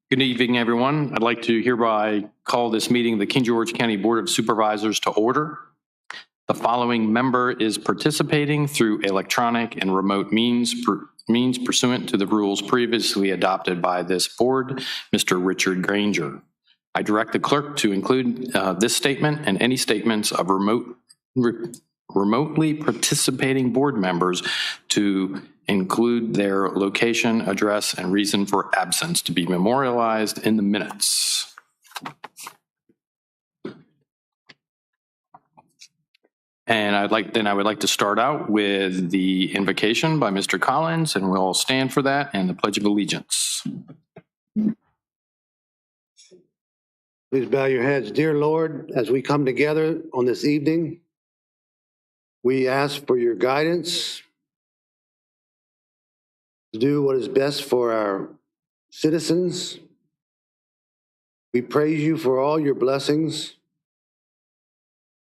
Good evening, everyone. I'd like to hereby call this meeting of the King George County Board of Supervisors to order. The following member is participating through electronic and remote means pursuant to the rules previously adopted by this board, Mr. Richard Granger. I direct the clerk to include this statement and any statements of remotely participating board members to include their location, address, and reason for absence to be memorialized in the minutes. And I would like to start out with the invocation by Mr. Collins, and we'll stand for that and the Pledge of Allegiance. Please bow your heads. Dear Lord, as we come together on this evening, we ask for your guidance to do what is best for our citizens. We praise you for all your blessings.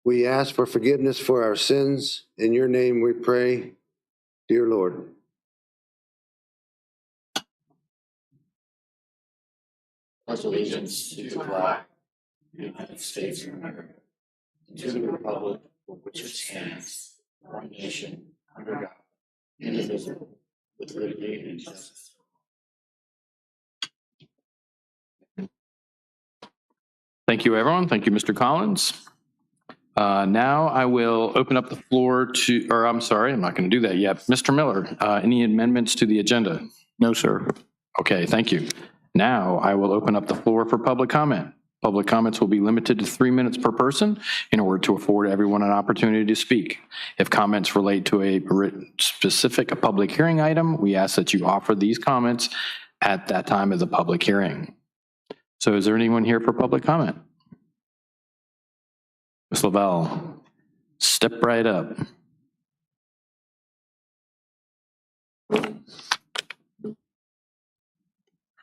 We ask for forgiveness for our sins. In your name we pray, dear Lord. Pledge allegiance to the flag of the United States of America, and to the republic for which it stands, one nation, under God, indivisible, with liberty and justice. Thank you, everyone. Thank you, Mr. Collins. Now I will open up the floor to, or I'm sorry, I'm not going to do that yet. Mr. Miller, any amendments to the agenda? No, sir. Okay, thank you. Now I will open up the floor for public comment. Public comments will be limited to 3 minutes per person in order to afford everyone an opportunity to speak. If comments relate to a specific public hearing item, we ask that you offer these comments at that time of the public hearing. So is there anyone here for public comment? Ms. Lavelle, step right up.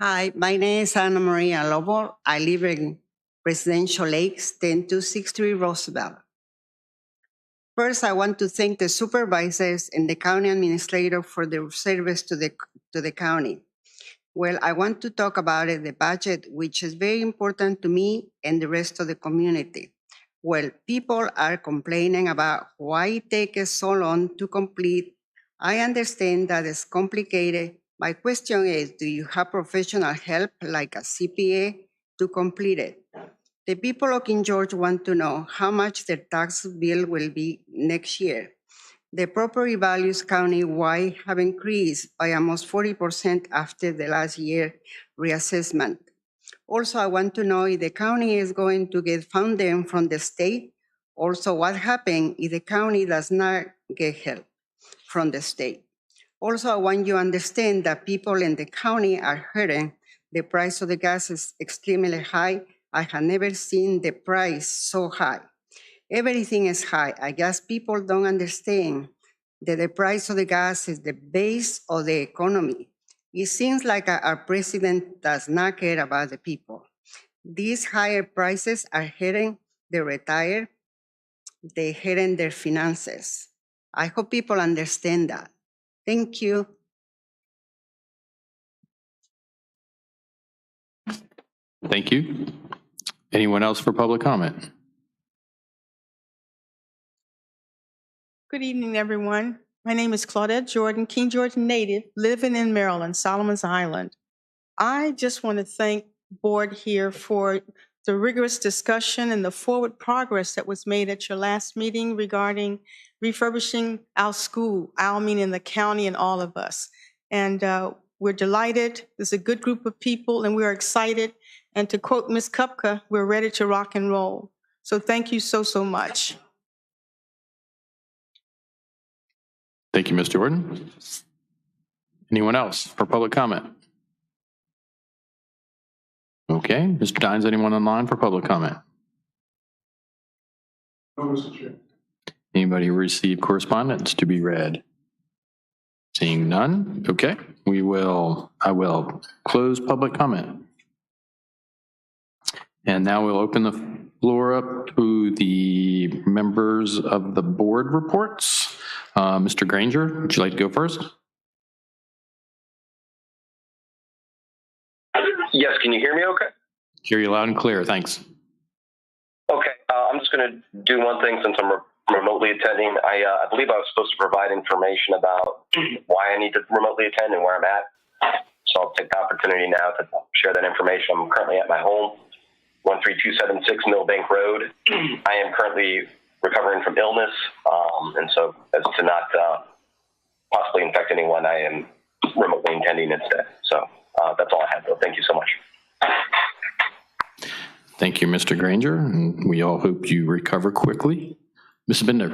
Hi, my name is Ana Maria Lobo. I live in Residential Lakes, 10263 Roosevelt. First, I want to thank the supervisors and the county administrator for their service to the county. Well, I want to talk about the budget, which is very important to me and the rest of the community. Well, people are complaining about why it takes so long to complete. I understand that it's complicated. My question is, do you have professional help like a CPA to complete it? The people of King George want to know how much their tax bill will be next year. The property values county-wide have increased by almost 40% after the last year reassessment. Also, I want to know if the county is going to get funding from the state. Also, what happens if the county does not get help from the state? Also, I want you to understand that people in the county are hurting. The price of the gas is extremely high. I have never seen the price so high. Everything is high. I guess people don't understand that the price of the gas is the base of the economy. It seems like our president does not care about the people. These higher prices are hitting the retired, they're hitting their finances. I hope people understand that. Thank you. Thank you. Anyone else for public comment? Good evening, everyone. My name is Claudette Jordan, King George native, living in Maryland, Solomon's Island. I just want to thank the board here for the rigorous discussion and the forward progress that was made at your last meeting regarding refurbishing our school, I mean in the county and all of us. And we're delighted. There's a good group of people and we're excited. And to quote Ms. Kupka, we're ready to rock and roll. So thank you so, so much. Thank you, Ms. Jordan. Anyone else for public comment? Okay, Mr. Dines, anyone online for public comment? No, Mr. Chair. Anybody receive correspondence to be read? Seeing none, okay, I will close public comment. And now we'll open the floor up to the members of the board reports. Mr. Granger, would you like to go first? Yes, can you hear me okay? Hear you loud and clear. Thanks. Okay, I'm just going to do one thing since I'm remotely attending. I believe I was supposed to provide information about why I need to remotely attend and where I'm at. So I'll take the opportunity now to share that information. I'm currently at my home, 13276 Millbank Road. I am currently recovering from illness, and so as to not possibly infect anyone, I am remotely attending instead. So that's all I have, though. Thank you so much. Thank you, Mr. Granger, and we all hope you recover quickly. Ms. Binder.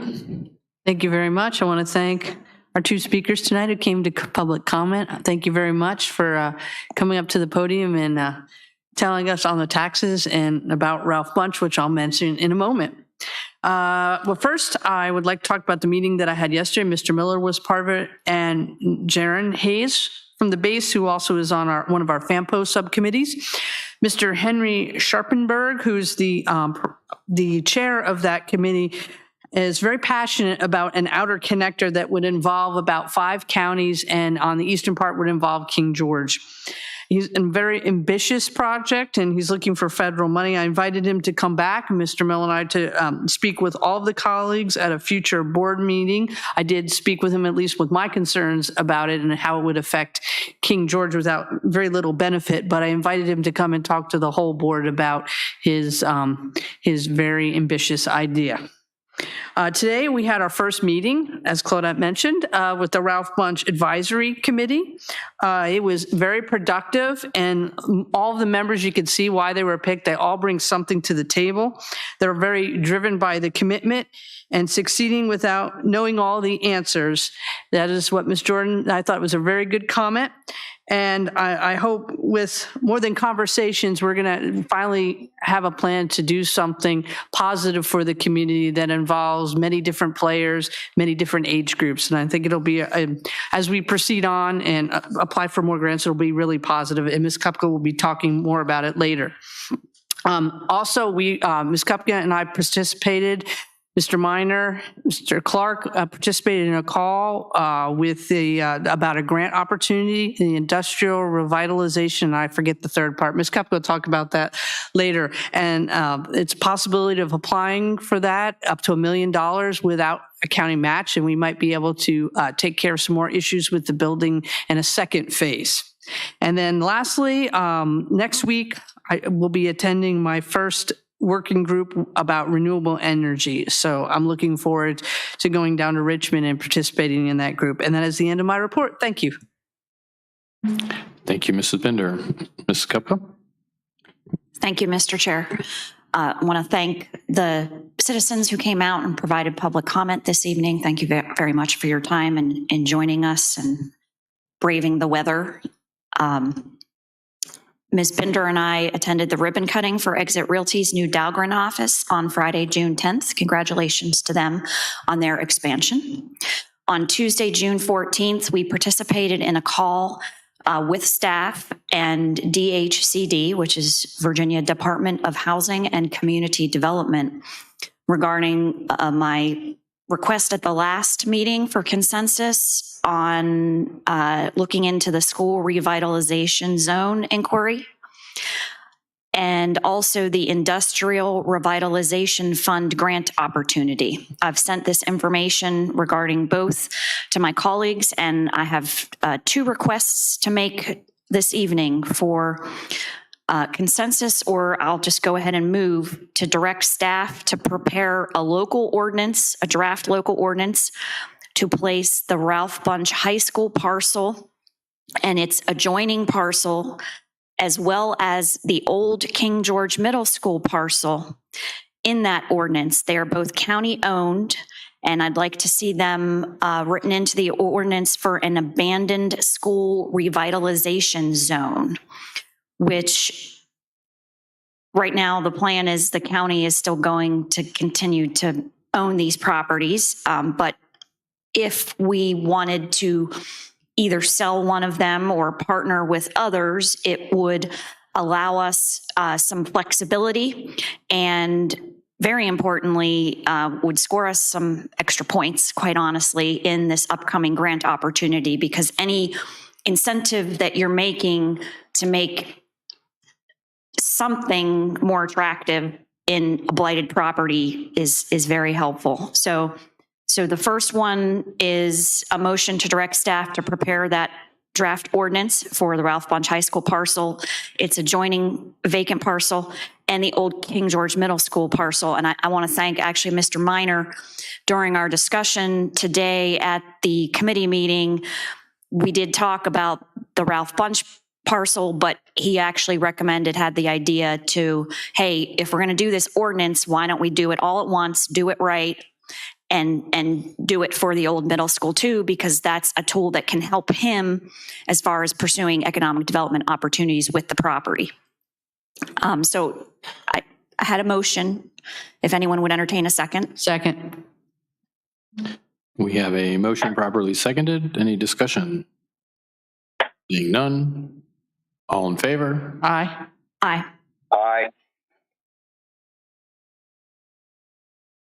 Thank you very much. I want to thank our two speakers tonight who came to public comment. Thank you very much for coming up to the podium and telling us on the taxes and about Ralph Bunche, which I'll mention in a moment. Well, first, I would like to talk about the meeting that I had yesterday. Mr. Miller was part of it, and Jaron Hayes from the base, who also is on one of our FAMPO subcommittees. Mr. Henry Sharpenberg, who's the chair of that committee, is very passionate about an outer connector that would involve about 5 counties, and on the eastern part would involve King George. He's a very ambitious project, and he's looking for federal money. I invited him to come back, Mr. Miller and I, to speak with all of the colleagues at a future board meeting. I did speak with him, at least with my concerns about it and how it would affect King George without very little benefit, but I invited him to come and talk to the whole board about his very ambitious idea. Today, we had our first meeting, as Claudette mentioned, with the Ralph Bunche Advisory Committee. It was very productive, and all of the members, you could see why they were picked. They all bring something to the table. They're very driven by the commitment and succeeding without knowing all the answers. That is what Ms. Jordan, I thought was a very good comment. And I hope with more than conversations, we're going to finally have a plan to do something positive for the community that involves many different players, many different age groups. And I think it'll be, as we proceed on and apply for more grants, it'll be really positive. And Ms. Kupka will be talking more about it later. Also, Ms. Kupka and I participated. Mr. Minor, Mr. Clark participated in a call with about a grant opportunity in the industrial revitalization. I forget the third part. Ms. Kupka will talk about that later. And it's a possibility of applying for that up to $1 million without a county match, and we might be able to take care of some more issues with the building in a second phase. And then lastly, next week, I will be attending my first working group about renewable energy. So I'm looking forward to going down to Richmond and participating in that group. And that is the end of my report. Thank you. Thank you, Mrs. Binder. Ms. Kupka? Thank you, Mr. Chair. I want to thank the citizens who came out and provided public comment this evening. Thank you very much for your time and joining us and braving the weather. Ms. Binder and I attended the ribbon cutting for Exit Realty's new Dahlgren office on Friday, June 10th. Congratulations to them on their expansion. On Tuesday, June 14th, we participated in a call with staff and DHCD, which is Virginia Department of Housing and Community Development, regarding my request at the last meeting for consensus on looking into the school revitalization zone inquiry, and also the Industrial Revitalization Fund grant opportunity. I've sent this information regarding both to my colleagues, and I have 2 requests to make this evening for consensus, or I'll just go ahead and move to direct staff to prepare a local ordinance, a draft local ordinance, to place the Ralph Bunche High School parcel and its adjoining parcel, as well as the old King George Middle School parcel, in that ordinance. They are both county owned, and I'd like to see them written into the ordinance for an abandoned school revitalization zone, which right now the plan is the county is still going to continue to own these properties, but if we wanted to either sell one of them or partner with others, it would allow us some flexibility and very importantly, would score us some extra points, quite honestly, in this upcoming grant opportunity, because any incentive that you're making to make something more attractive in a blighted property is very helpful. So the first one is a motion to direct staff to prepare that draft ordinance for the Ralph Bunche High School parcel. It's adjoining vacant parcel and the old King George Middle School parcel. And I want to thank actually Mr. Minor. During our discussion today at the committee meeting, we did talk about the Ralph Bunche parcel, but he actually had the idea to, hey, if we're going to do this ordinance, why don't we do it all at once, do it right, and do it for the old middle school too, because that's a tool that can help him as far as pursuing economic development opportunities with the property. So I had a motion. If anyone would entertain a second. Second. We have a motion properly seconded. Any discussion? Seeing none. All in favor? Aye. Aye. Aye.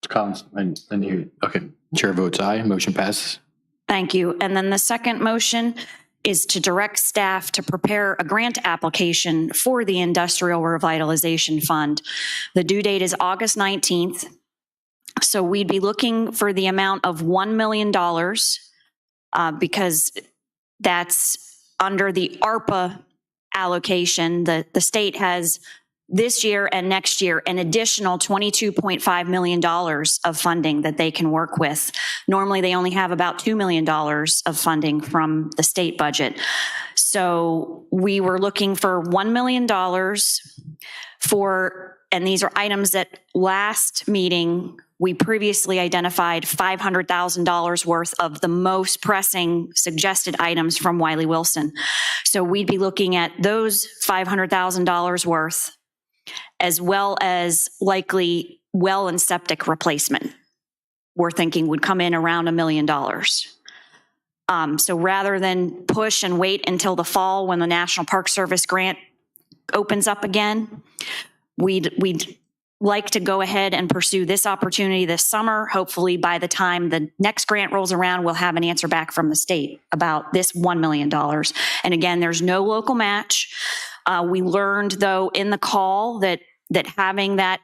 Collins, and you, okay. Chair votes aye. Motion passes. Thank you. And then the second motion is to direct staff to prepare a grant application for the Industrial Revitalization Fund. The due date is August 19th. So we'd be looking for the amount of $1 million because that's under the ARPA allocation. The state has this year and next year an additional $22.5 million of funding that they can work with. Normally, they only have about $2 million of funding from the state budget. So we were looking for $1 million for, and these are items that last meeting, we previously identified $500,000 worth of the most pressing suggested items from Wiley Wilson. So we'd be looking at those $500,000 worth, as well as likely well and septic replacement. We're thinking would come in around $1 million. So rather than push and wait until the fall when the National Park Service grant opens up again, we'd like to go ahead and pursue this opportunity this summer. Hopefully by the time the next grant rolls around, we'll have an answer back from the state about this $1 million. And again, there's no local match. We learned though in the call that having that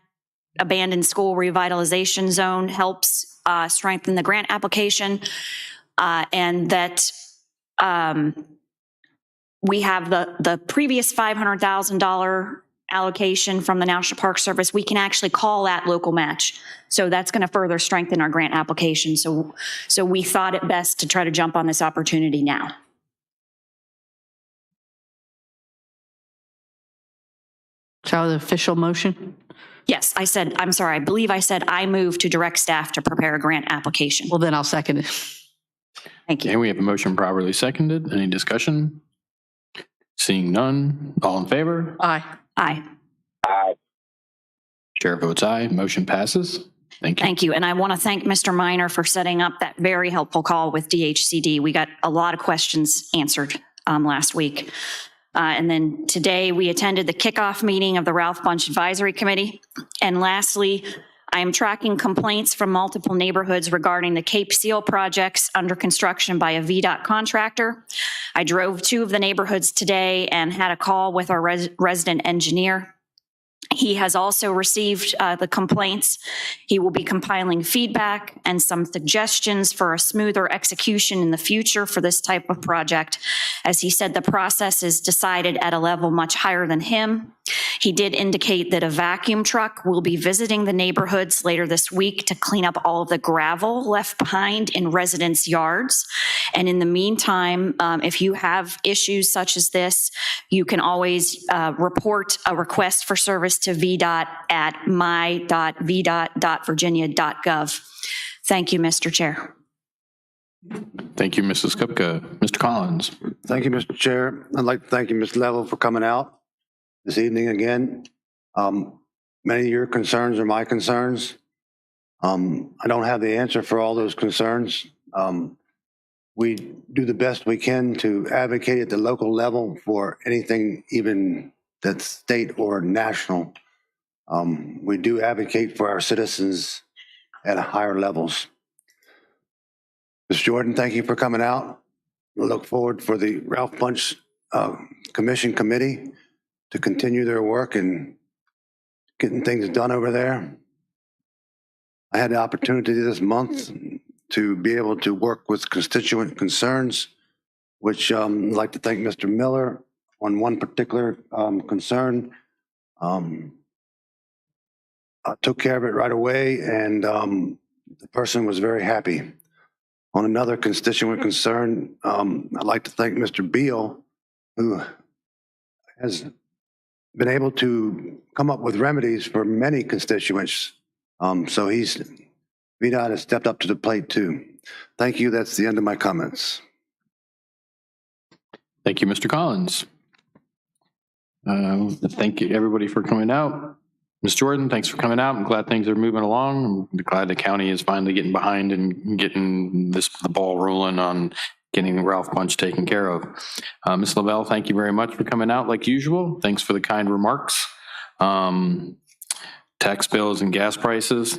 abandoned school revitalization zone helps strengthen the grant application, and that we have the previous $500,000 allocation from the National Park Service. We can actually call that local match. So that's going to further strengthen our grant application. So we thought it best to try to jump on this opportunity now. So the official motion? Yes, I believe I said I move to direct staff to prepare a grant application. Well, then I'll second it. Thank you. Okay, we have a motion properly seconded. Any discussion? Seeing none. All in favor? Aye. Aye. Aye. Chair votes aye. Motion passes. Thank you. Thank you. And I want to thank Mr. Minor for setting up that very helpful call with DHCD. We got a lot of questions answered last week. And then today we attended the kickoff meeting of the Ralph Bunche Advisory Committee. And lastly, I am tracking complaints from multiple neighborhoods regarding the Cape Seal projects under construction by a VDOT contractor. I drove 2 of the neighborhoods today and had a call with our resident engineer. He has also received the complaints. He will be compiling feedback and some suggestions for a smoother execution in the future for this type of project. As he said, the process is decided at a level much higher than him. He did indicate that a vacuum truck will be visiting the neighborhoods later this week to clean up all of the gravel left behind in residents' yards. And in the meantime, if you have issues such as this, you can always report a request for service to VDOT at my.vdot.virginia.gov. Thank you, Mr. Chair. Thank you, Mrs. Kupka. Mr. Collins. Thank you, Mr. Chair. I'd like to thank you, Ms. Level, for coming out this evening again. Many of your concerns are my concerns. I don't have the answer for all those concerns. We do the best we can to advocate at the local level for anything, even that's state or national. We do advocate for our citizens at higher levels. Ms. Jordan, thank you for coming out. We look forward for the Ralph Bunch Commission Committee to continue their work and getting things done over there. I had the opportunity this month to be able to work with constituent concerns, which I'd like to thank Mr. Miller on one particular concern. I took care of it right away, and the person was very happy. On another constituent concern, I'd like to thank Mr. Beal, who has been able to come up with remedies for many constituents. So VDOT has stepped up to the plate too. Thank you. That's the end of my comments. Thank you, Mr. Collins. Thank you, everybody, for coming out. Ms. Jordan, thanks for coming out. I'm glad things are moving along. I'm glad the county is finally getting behind and getting the ball rolling on getting Ralph Bunch taken care of. Ms. Lavelle, thank you very much for coming out like usual. Thanks for the kind remarks. Tax bills and gas prices,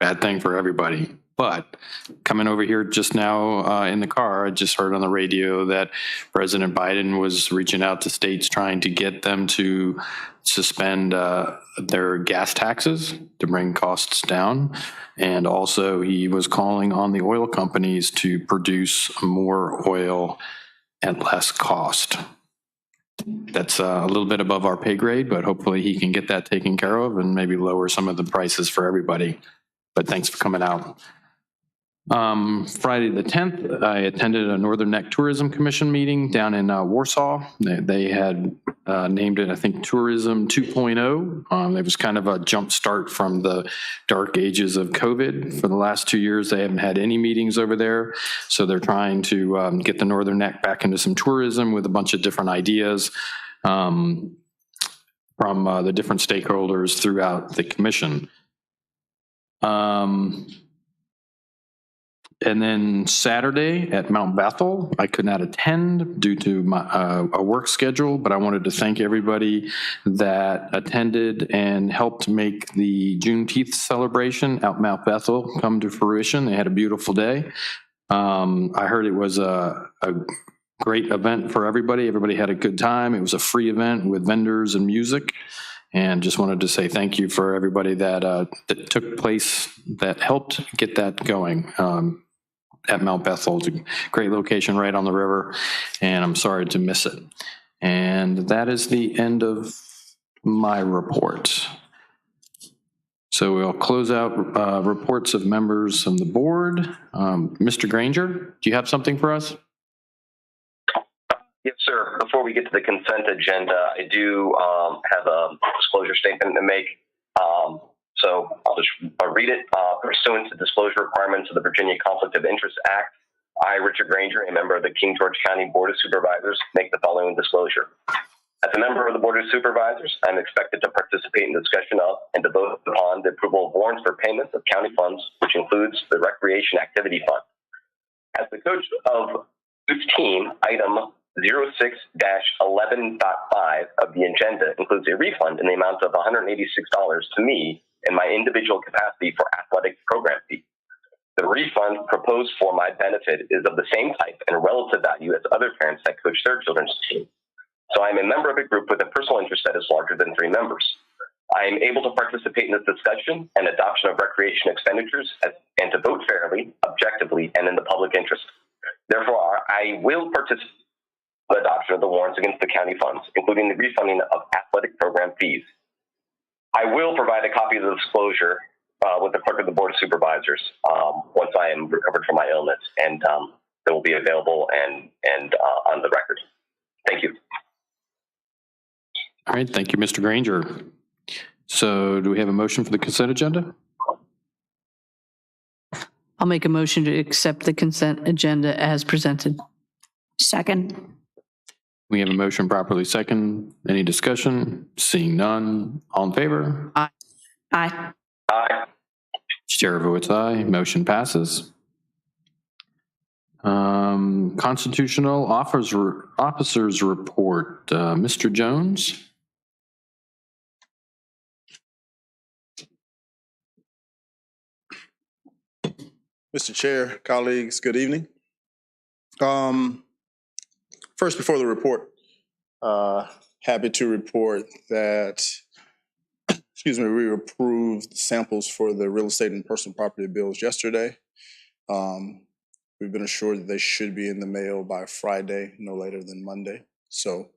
bad thing for everybody. But coming over here just now in the car, I just heard on the radio that President Biden was reaching out to states trying to get them to suspend their gas taxes to bring costs down. And also he was calling on the oil companies to produce more oil at less cost. That's a little bit above our pay grade, but hopefully he can get that taken care of and maybe lower some of the prices for everybody. But thanks for coming out. Friday the 10th, I attended a Northern Neck Tourism Commission meeting down in Warsaw. They had named it, I think, Tourism 2.0. It was kind of a jump start from the dark ages of COVID. For the last 2 years, they haven't had any meetings over there. So they're trying to get the Northern Neck back into some tourism with a bunch of different ideas from the different stakeholders throughout the commission. And then Saturday at Mount Bethel, I could not attend due to my a work schedule, but I wanted to thank everybody that attended and helped make the Juneteenth celebration at Mount Bethel come to fruition. They had a beautiful day. I heard it was a great event for everybody. Everybody had a good time. It was a free event with vendors and music. And just wanted to say thank you for everybody that took place, that helped get that going. At Mount Bethel, it's a great location right on the river, and I'm sorry to miss it. And that is the end of my report. So we'll close out reports of members of the board. Mr. Granger, do you have something for us? Yes, sir. Before we get to the consent agenda, I do have a disclosure statement to make. So I'll just read it. Pursuant to disclosure requirements of the Virginia Conflict of Interest Act, I, Richard Granger, a member of the King George County Board of Supervisors, make the following disclosure. As a member of the Board of Supervisors, I'm expected to participate in discussion of and to vote upon the approval of warrants for payments of county funds, which includes the Recreation Activity Fund. As the coach of 15, item 06-11.5 of the agenda includes a refund in the amount of $186 to me in my individual capacity for athletic program fee. The refund proposed for my benefit is of the same type and relative value as other parents that coach their children's team. So I am a member of a group with a personal interest that is larger than 3 members. I am able to participate in this discussion and adoption of recreation expenditures and to vote fairly, objectively, and in the public interest. Therefore, I will participate in the adoption of the warrants against the county funds, including the refunding of athletic program fees. I will provide a copy of the disclosure with the clerk of the Board of Supervisors once I am recovered from my illness, and it will be available and on the record. Thank you. All right, thank you, Mr. Granger. So do we have a motion for the consent agenda? I'll make a motion to accept the consent agenda as presented. Second. We have a motion properly second. Any discussion? Seeing none. All in favor? Aye. Aye. Aye. Chair votes aye. Motion passes. Constitutional officers report. Mr. Jones? Mr. Chair, colleagues, good evening. First, before the report, happy to report that, we approved samples for the real estate and personal property bills yesterday. We've been assured that they should be in the mail by Friday, no later than Monday. So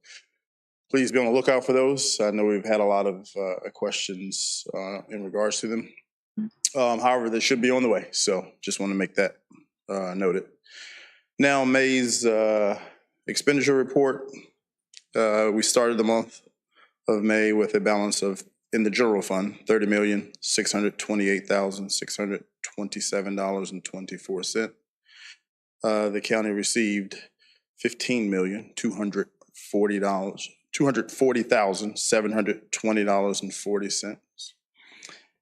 please be on the lookout for those. I know we've had a lot of questions in regards to them. However, they should be on the way. So just want to make that noted. Now, May's expenditure report. We started the month of May with a balance of, in the general fund, $30,628,627.24. The county received $240,720.40.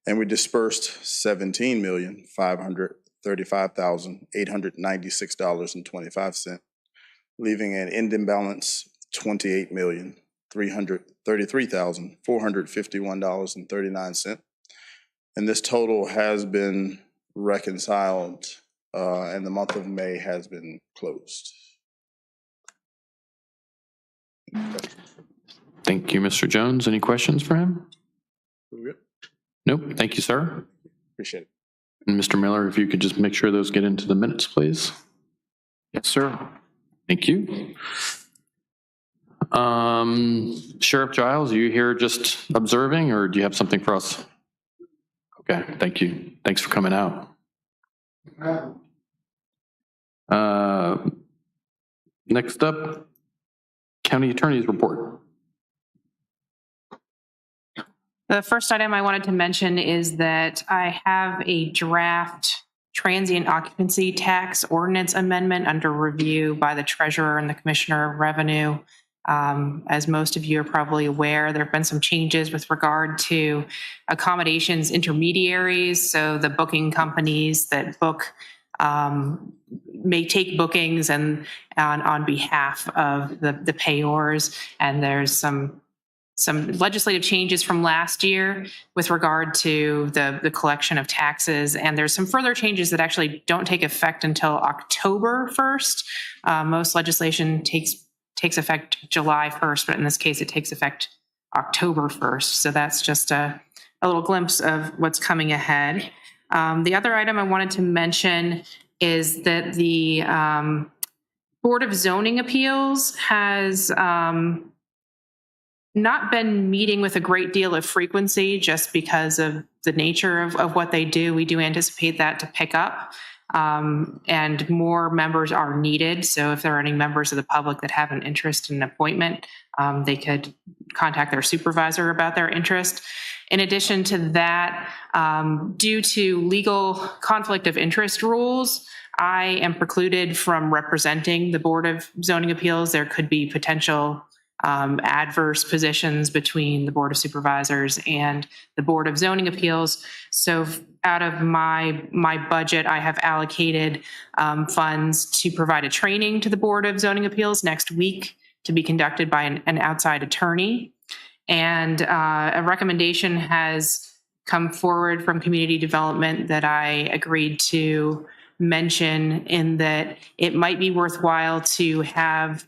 And we dispersed $17,535,896.25, leaving an ending balance $28,333,451.39. And this total has been reconciled, and the month of May has been closed. Thank you, Mr. Jones. Any questions for him? Good. Nope. Thank you, sir. Appreciate it. And Mr. Miller, if you could just make sure those get into the minutes, please. Yes, sir. Thank you. Sheriff Giles, are you here just observing, or do you have something for us? Okay, thank you. Thanks for coming out. Next up, County Attorney's report. The first item I wanted to mention is that I have a draft transient occupancy tax ordinance amendment under review by the Treasurer and the Commissioner of Revenue. As most of you are probably aware, there have been some changes with regard to accommodations intermediaries. So the booking companies that book may take bookings and on behalf of the payors. And there's some legislative changes from last year with regard to the collection of taxes. And there's some further changes that actually don't take effect until October 1st. Most legislation takes effect July 1st, but in this case, it takes effect October 1st. So that's just a little glimpse of what's coming ahead. The other item I wanted to mention is that the Board of Zoning Appeals has not been meeting with a great deal of frequency just because of the nature of what they do. We do anticipate that to pick up, and more members are needed. So if there are any members of the public that have an interest in an appointment, they could contact their supervisor about their interest. In addition to that, due to legal conflict of interest rules, I am precluded from representing the Board of Zoning Appeals. There could be potential adverse positions between the Board of Supervisors and the Board of Zoning Appeals. So out of my budget, I have allocated funds to provide a training to the Board of Zoning Appeals next week to be conducted by an outside attorney. And a recommendation has come forward from community development that I agreed to mention, in that it might be worthwhile to have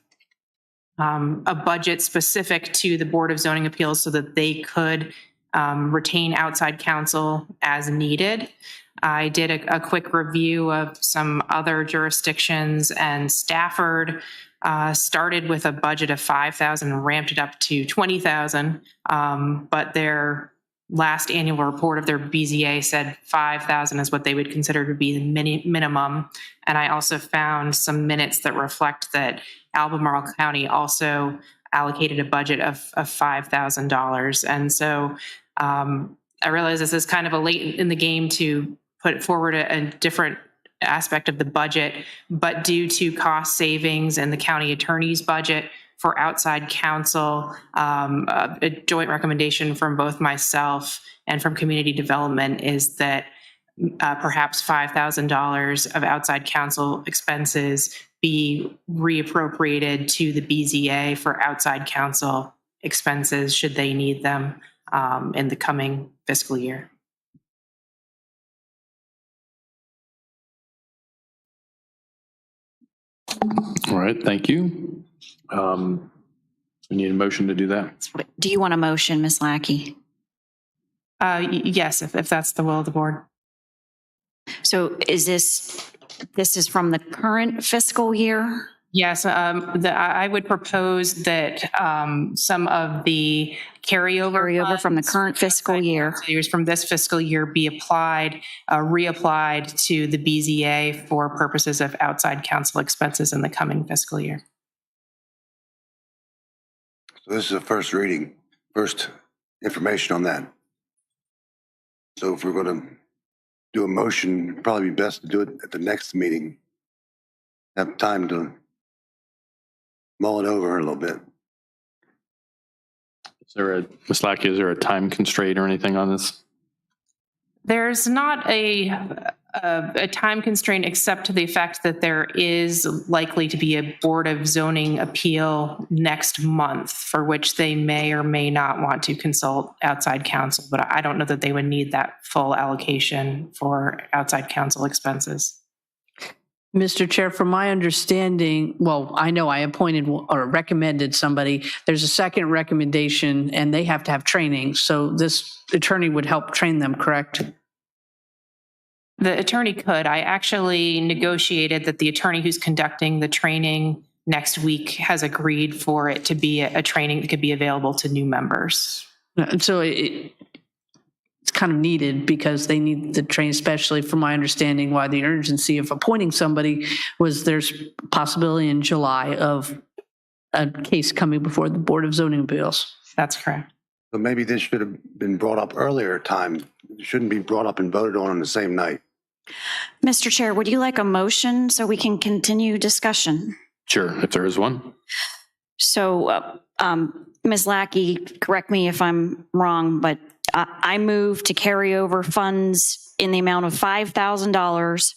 a budget specific to the Board of Zoning Appeals so that they could retain outside counsel as needed. I did a quick review of some other jurisdictions, and Stafford started with a budget of $5,000 and ramped it up to $20,000, but their last annual report of their BZA said $5,000 is what they would consider to be the minimum. And I also found some minutes that reflect that Albemarle County also allocated a budget of $5,000. And so I realize this is kind of a late in the game to put forward a different aspect of the budget, but due to cost savings and the county attorney's budget for outside counsel, a joint recommendation from both myself and from community development is that perhaps $5,000 of outside counsel expenses be reappropriated to the BZA for outside counsel expenses should they need them in the coming fiscal year. All right, thank you. We need a motion to do that. Do you want a motion, Ms. Lackey? Yes, if that's the will of the board. So is this is from the current fiscal year? Yes, I would propose that some of the carryover From the funds current fiscal year. years from this fiscal year be reapplied to the BZA for purposes of outside counsel expenses in the coming fiscal year. So this is a first reading, first information on that. So if we're going to do a motion, it'd probably be best to do it at the next meeting. Have time to mull it over a little bit. Ms. Lackey, is there a time constraint or anything on this? There's not a time constraint except to the effect that there is likely to be a Board of Zoning appeal next month for which they may or may not want to consult outside counsel, but I don't know that they would need that full allocation for outside counsel expenses. Mr. Chair, from my understanding, well, I know I appointed or recommended somebody. There's a second recommendation and they have to have training. So this attorney would help train them, correct? The attorney could. I actually negotiated that the attorney who's conducting the training next week has agreed for it to be a training that could be available to new members. And so it's kind of needed because they need the training, especially from my understanding why the urgency of appointing somebody was there's possibility in July of a case coming before the Board of Zoning Appeals. That's correct. So maybe this should have been brought up earlier time. It shouldn't be brought up and voted on the same night. Mr. Chair, would you like a motion so we can continue discussion? Sure, if there is one. So, Ms. Lackey, correct me if I'm wrong, but I move to carry over funds in the amount of $5,000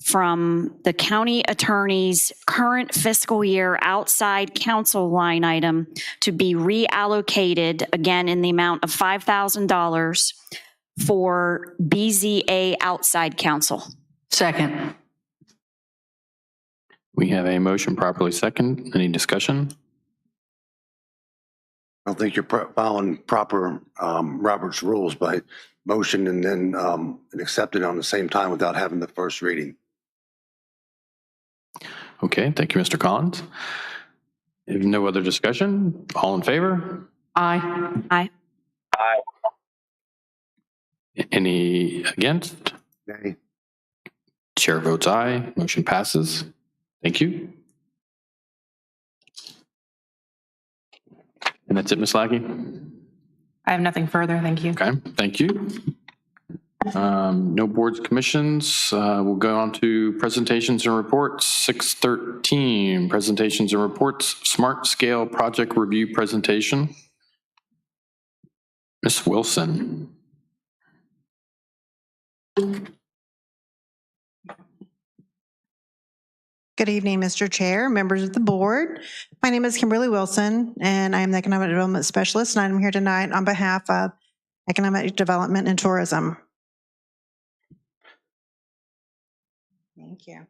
from the county attorney's current fiscal year outside counsel line item to be reallocated again in the amount of $5,000 for BZA outside counsel. Second. We have a motion properly second. Any discussion? I don't think you're following proper Robert's rules by motion and then accept it on the same time without having the first reading. Okay, thank you, Mr. Collins. If no other discussion, all in favor? Aye. Aye. Aye. Any against? Nay. Chair votes aye. Motion passes. Thank you. And that's it, Ms. Lackey? I have nothing further. Thank you. Okay, thank you. No boards, commissions. We'll go on to presentations and reports. 613, presentations and reports. Smart Scale Project Review Presentation. Ms. Wilson. Good evening, Mr. Chair, members of the board. My name is Kimberly Wilson, and I am the Economic Development Specialist, and I'm here tonight on behalf of Economic Development and Tourism. Thank you.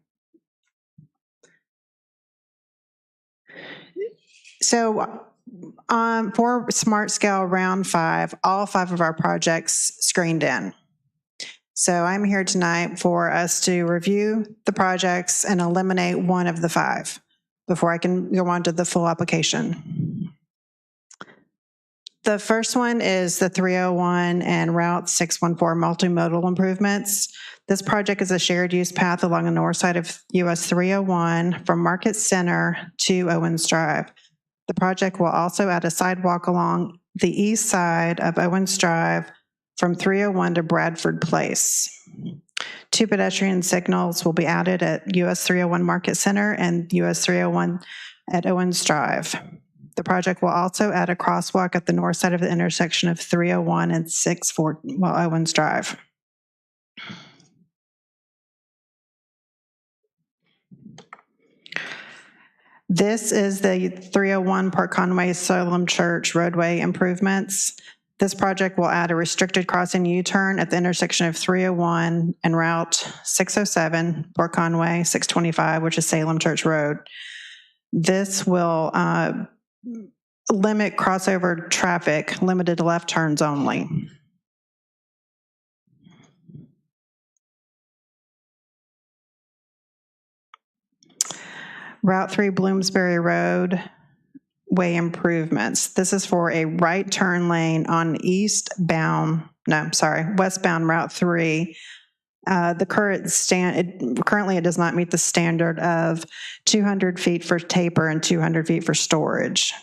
So for Smart Scale Round 5, all 5 of our projects screened in. So I'm here tonight for us to review the projects and eliminate one of the 5 before I can go on to the full application. The first one is the 301 and Route 614 multimodal improvements. This project is a shared use path along the north side of US 301 from Market Center to Owens Drive. The project will also add a sidewalk along the east side of Owens Drive from 301 to Bradford Place. 2 pedestrian signals will be added at US 301 Market Center and US 301 at Owens Drive. The project will also add a crosswalk at the north side of the intersection of 301 and 640 Owens Drive. This is the 301 Park Conway Salem Church roadway improvements. This project will add a restricted crossing U-turn at the intersection of 301 and Route 607, Port Conway, 625, which is Salem Church Road. This will limit crossover traffic, limited to left turns only. Route 3 Bloomsbury Road way improvements. This is for a right turn lane on westbound Route 3. Currently it does not meet the standard of 200 feet for taper and 200 feet for storage.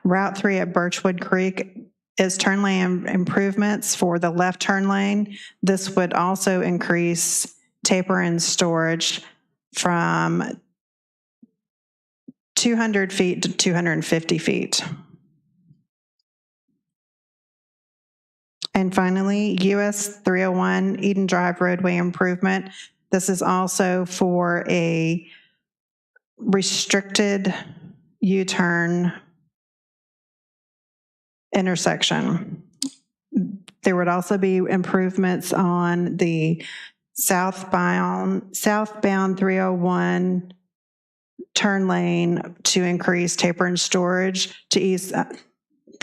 Route 3 at Birchwood Creek is turn lane improvements for the left turn lane. This would also increase taper and storage from 200 feet to 250 feet. And finally, US 301 Eden Drive roadway improvement. This is also for a restricted U-turn intersection. There would also be improvements on the southbound 301 turn lane to increase taper and storage to ease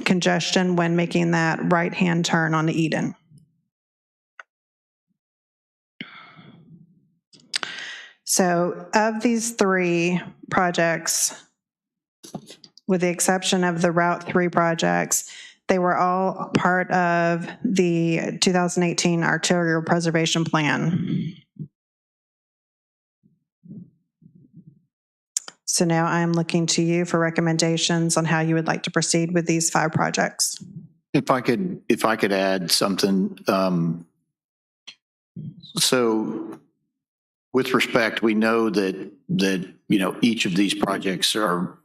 congestion when making that right-hand turn on Eden. So of these three projects, with the exception of the Route 3 projects, they were all part of the 2018 Arterial Preservation Plan. So now I'm looking to you for recommendations on how you would like to proceed with these 5 projects. If I could add something. So with respect, we know that each of these projects are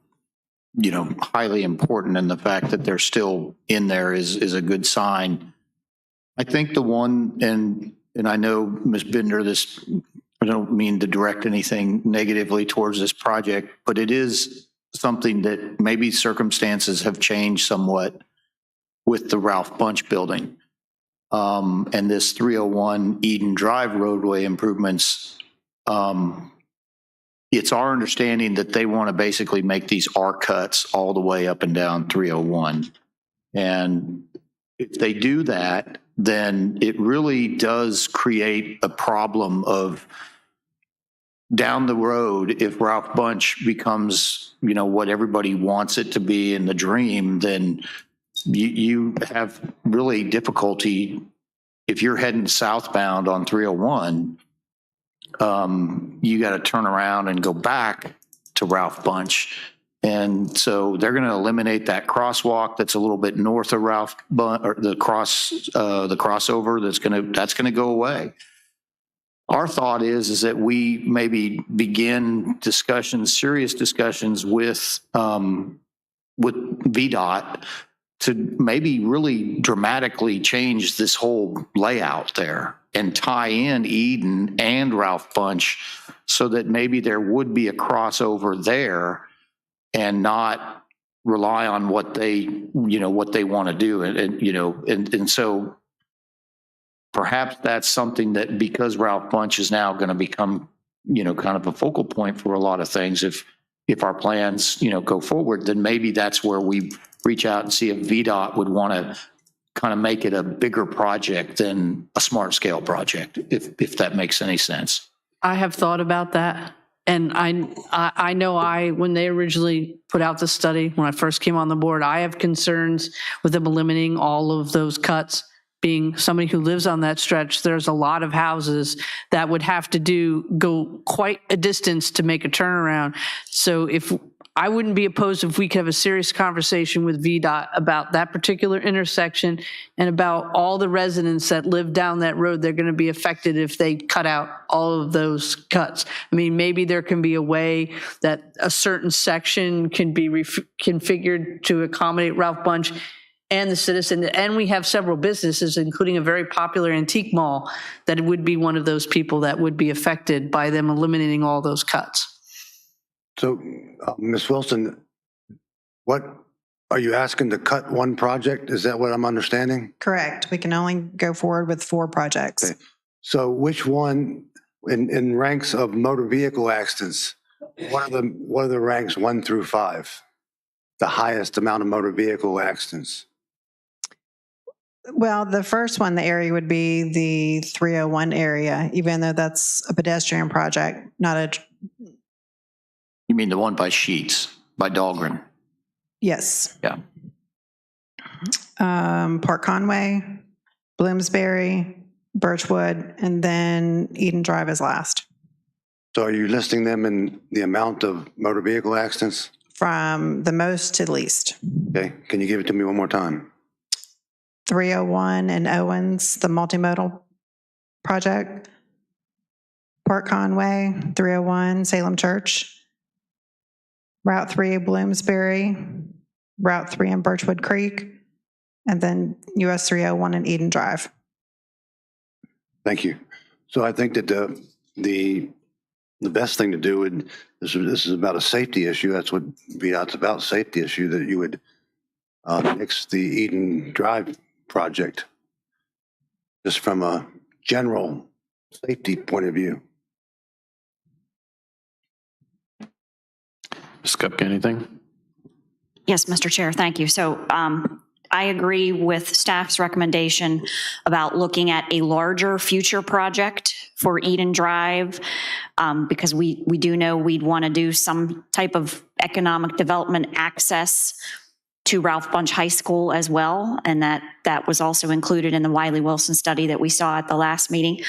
highly important, and the fact that they're still in there is a good sign. I think the one, and I know Ms. Binder, I don't mean to direct anything negatively towards this project, but it is something that maybe circumstances have changed somewhat with the Ralph Bunch building. And this 301 Eden Drive roadway improvements, it's our understanding that they want to basically make these arc cuts all the way up and down 301. And if they do that, then it really does create a problem of down the road, if Ralph Bunch becomes, what everybody wants it to be in the dream, then you have really difficulty if you're heading southbound on 301. You got to turn around and go back to Ralph Bunch. And so they're going to eliminate that crosswalk that's a little bit north of Ralph Bunch, or the crossover that's going to go away. Our thought is that we maybe begin serious discussions with VDOT to maybe really dramatically change this whole layout there and tie in Eden and Ralph Bunch so that maybe there would be a crossover there and not rely on what they want to do. And so perhaps that's something that, because Ralph Bunch is now going to become, kind of a focal point for a lot of things. If our plans, go forward, then maybe that's where we reach out and see if VDOT would want to kind of make it a bigger project than a smart scale project, if that makes any sense. I have thought about that. And I know when they originally put out the study, when I first came on the board, I have concerns with them eliminating all of those cuts. Being somebody who lives on that stretch, there's a lot of houses that would have to go quite a distance to make a turnaround. So I wouldn't be opposed if we could have a serious conversation with VDOT about that particular intersection and about all the residents that live down that road. They're going to be affected if they cut out all of those cuts. I mean, maybe there can be a way that a certain section can be configured to accommodate Ralph Bunch and the citizen. And we have several businesses, including a very popular antique mall, that would be one of those people that would be affected by them eliminating all those cuts. So, Ms. Wilson, What, are you asking to cut one project? Is that what I'm understanding? Correct. We can only go forward with 4 projects. Okay. So which one, in ranks of motor vehicle accidents, what are the ranks 1 through 5? The highest amount of motor vehicle accidents? Well, the first one, the area would be the 301 area, even though that's a pedestrian project, not a, You mean the one by Sheets, by Dahlgren? yes. Yeah. Port Conway, Bloomsbury, Birchwood, and then Eden Drive is last. So are you listing them in the amount of motor vehicle accidents? From the most to least. Okay, can you give it to me one more time? 301 and Owens, the multimodal project. Port Conway, 301, Salem Church. Route 3, Bloomsbury. Route 3 in Birchwood Creek. And then US 301 and Eden Drive. Thank you. So I think that the best thing to do would, this is about a safety issue. That's what VDOT's about, safety issue, that you would nix the Eden Drive project, just from a general safety point of view. Ms. Kupka, anything? Yes, Mr. Chair, thank you. So I agree with staff's recommendation about looking at a larger future project for Eden Drive, because we do know we'd want to do some type of economic development access to Ralph Bunche High School as well, and that was also included in the Wiley Wilson study that we saw at the last meeting.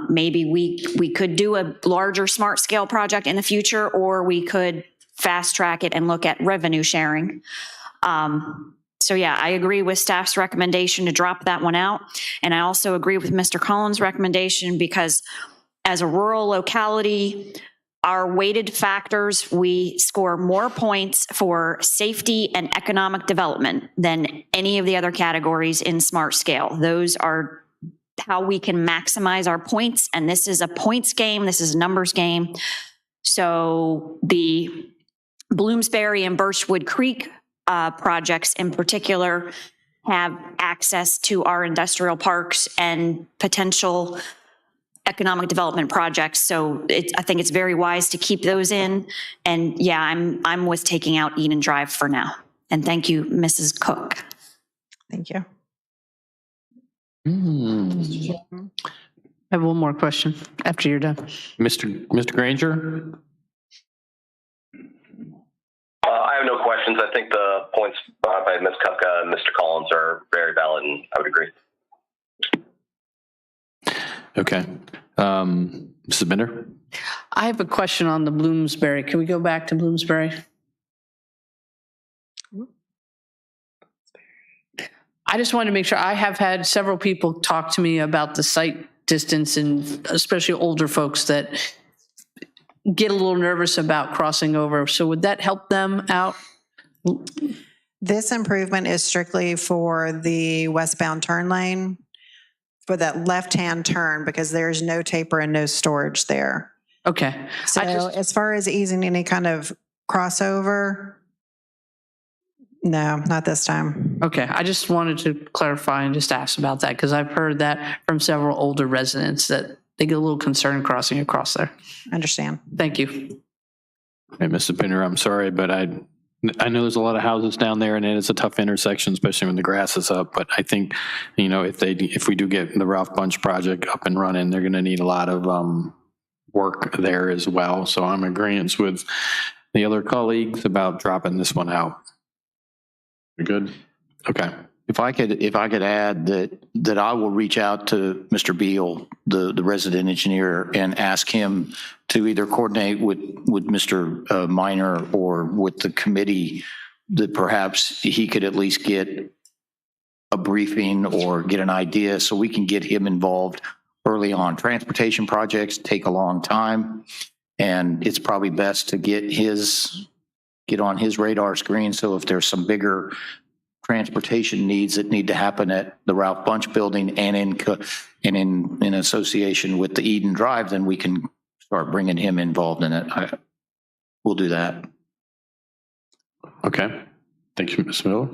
Maybe we could do a larger smart scale project in the future, or we could fast track it and look at revenue sharing. So yeah, I agree with staff's recommendation to drop that one out. And I also agree with Mr. Collins' recommendation, because as a rural locality, our weighted factors, we score more points for safety and economic development than any of the other categories in smart scale. Those are how we can maximize our points. And this is a points game. This is a numbers game. So the Bloomsbury and Birchwood Creek projects in particular have access to our industrial parks and potential economic development projects. So I think it's very wise to keep those in. And yeah, I'm with taking out Eden Drive for now. And thank you, Mrs. Cook. Thank you. I have one more question after you're done. Mr. Granger? I have no questions. I think the points by Ms. Kupka and Mr. Collins are very valid, and I would agree. Okay. Mrs. Bender? I have a question on the Bloomsbury. Can we go back to Bloomsbury? I just wanted to make sure. I have had several people talk to me about the site distance, and especially older folks that get a little nervous about crossing over. So would that help them out? This improvement is strictly for the westbound turn lane, for that left-hand turn, because there's no taper and no storage there. Okay. So as far as easing any kind of crossover, no, not this time. Okay. I just wanted to clarify and just ask about that, because I've heard that from several older residents that they get a little concerned crossing across there. Understand. Thank you. Hey, Mrs. Bender, I'm sorry, but I know there's a lot of houses down there, and it's a tough intersection, especially when the grass is up. But I think, if we do get the Ralph Bunche project up and running, they're going to need a lot of work there as well. So I'm in agreement with the other colleagues about dropping this one out. You good? Okay. If I could add that I will reach out to Mr. Beal, the resident engineer, and ask him to either coordinate with Mr. Minor or with the committee, that perhaps he could at least get a briefing or get an idea so we can get him involved early on. Transportation projects take a long time, and it's probably best to get on his radar screen. So if there's some bigger transportation needs that need to happen at the Ralph Bunche building and in association with the Eden Drive, then we can start bringing him involved in it. We'll do that. Okay. Thank you, Ms. Miller.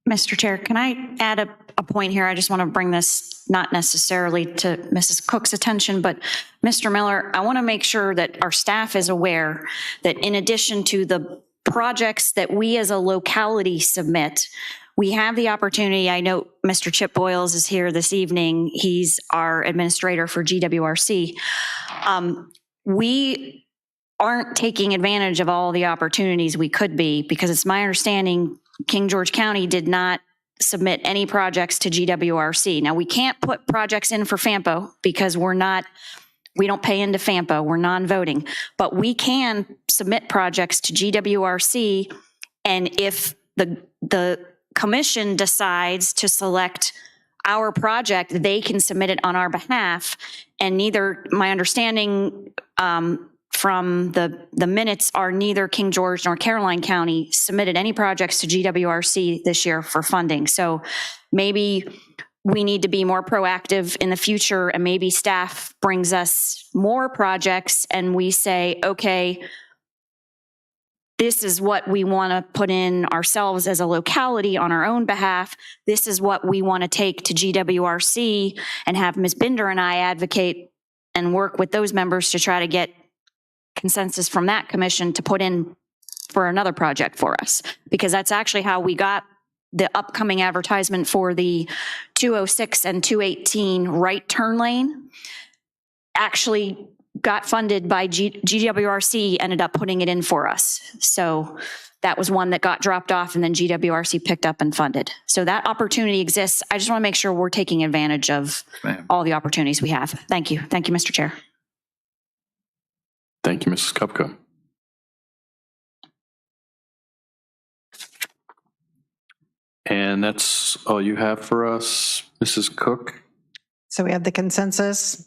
Mr. Chair, can I add a point here? I just want to bring this not necessarily to Mrs. Cook's attention, but Mr. Miller, I want to make sure that our staff is aware that in addition to the projects that we as a locality submit, we have the opportunity. I know Mr. Chip Boyles is here this evening. He's our administrator for GWRC. We aren't taking advantage of all the opportunities we could be, because it's my understanding King George County did not submit any projects to GWRC. Now, we can't put projects in for FAMPO because we don't pay into FAMPO, we're non-voting, but we can submit projects to GWRC, and if the commission decides to select our project, they can submit it on our behalf, and my understanding from the minutes are neither King George nor Caroline County submitted any projects to GWRC this year for funding. So maybe we need to be more proactive in the future, and maybe staff brings us more projects and we say, okay, this is what we want to put in ourselves as a locality on our own behalf. This is what we want to take to GWRC, and have Ms. Binder and I advocate and work with those members to try to get consensus from that commission to put in for another project for us, because that's actually how we got the upcoming advertisement for the 206 and 218 right turn lane. Actually got funded by GWRC, ended up putting it in for us. So that was one that got dropped off, and then GWRC picked up and funded. So that opportunity exists. I just want to make sure we're taking advantage of all the opportunities we have. Thank you. Thank you, Mr. Chair. Thank you, Mrs. Kupka. And that's all you have for us, Mrs. Cook? So we have the consensus.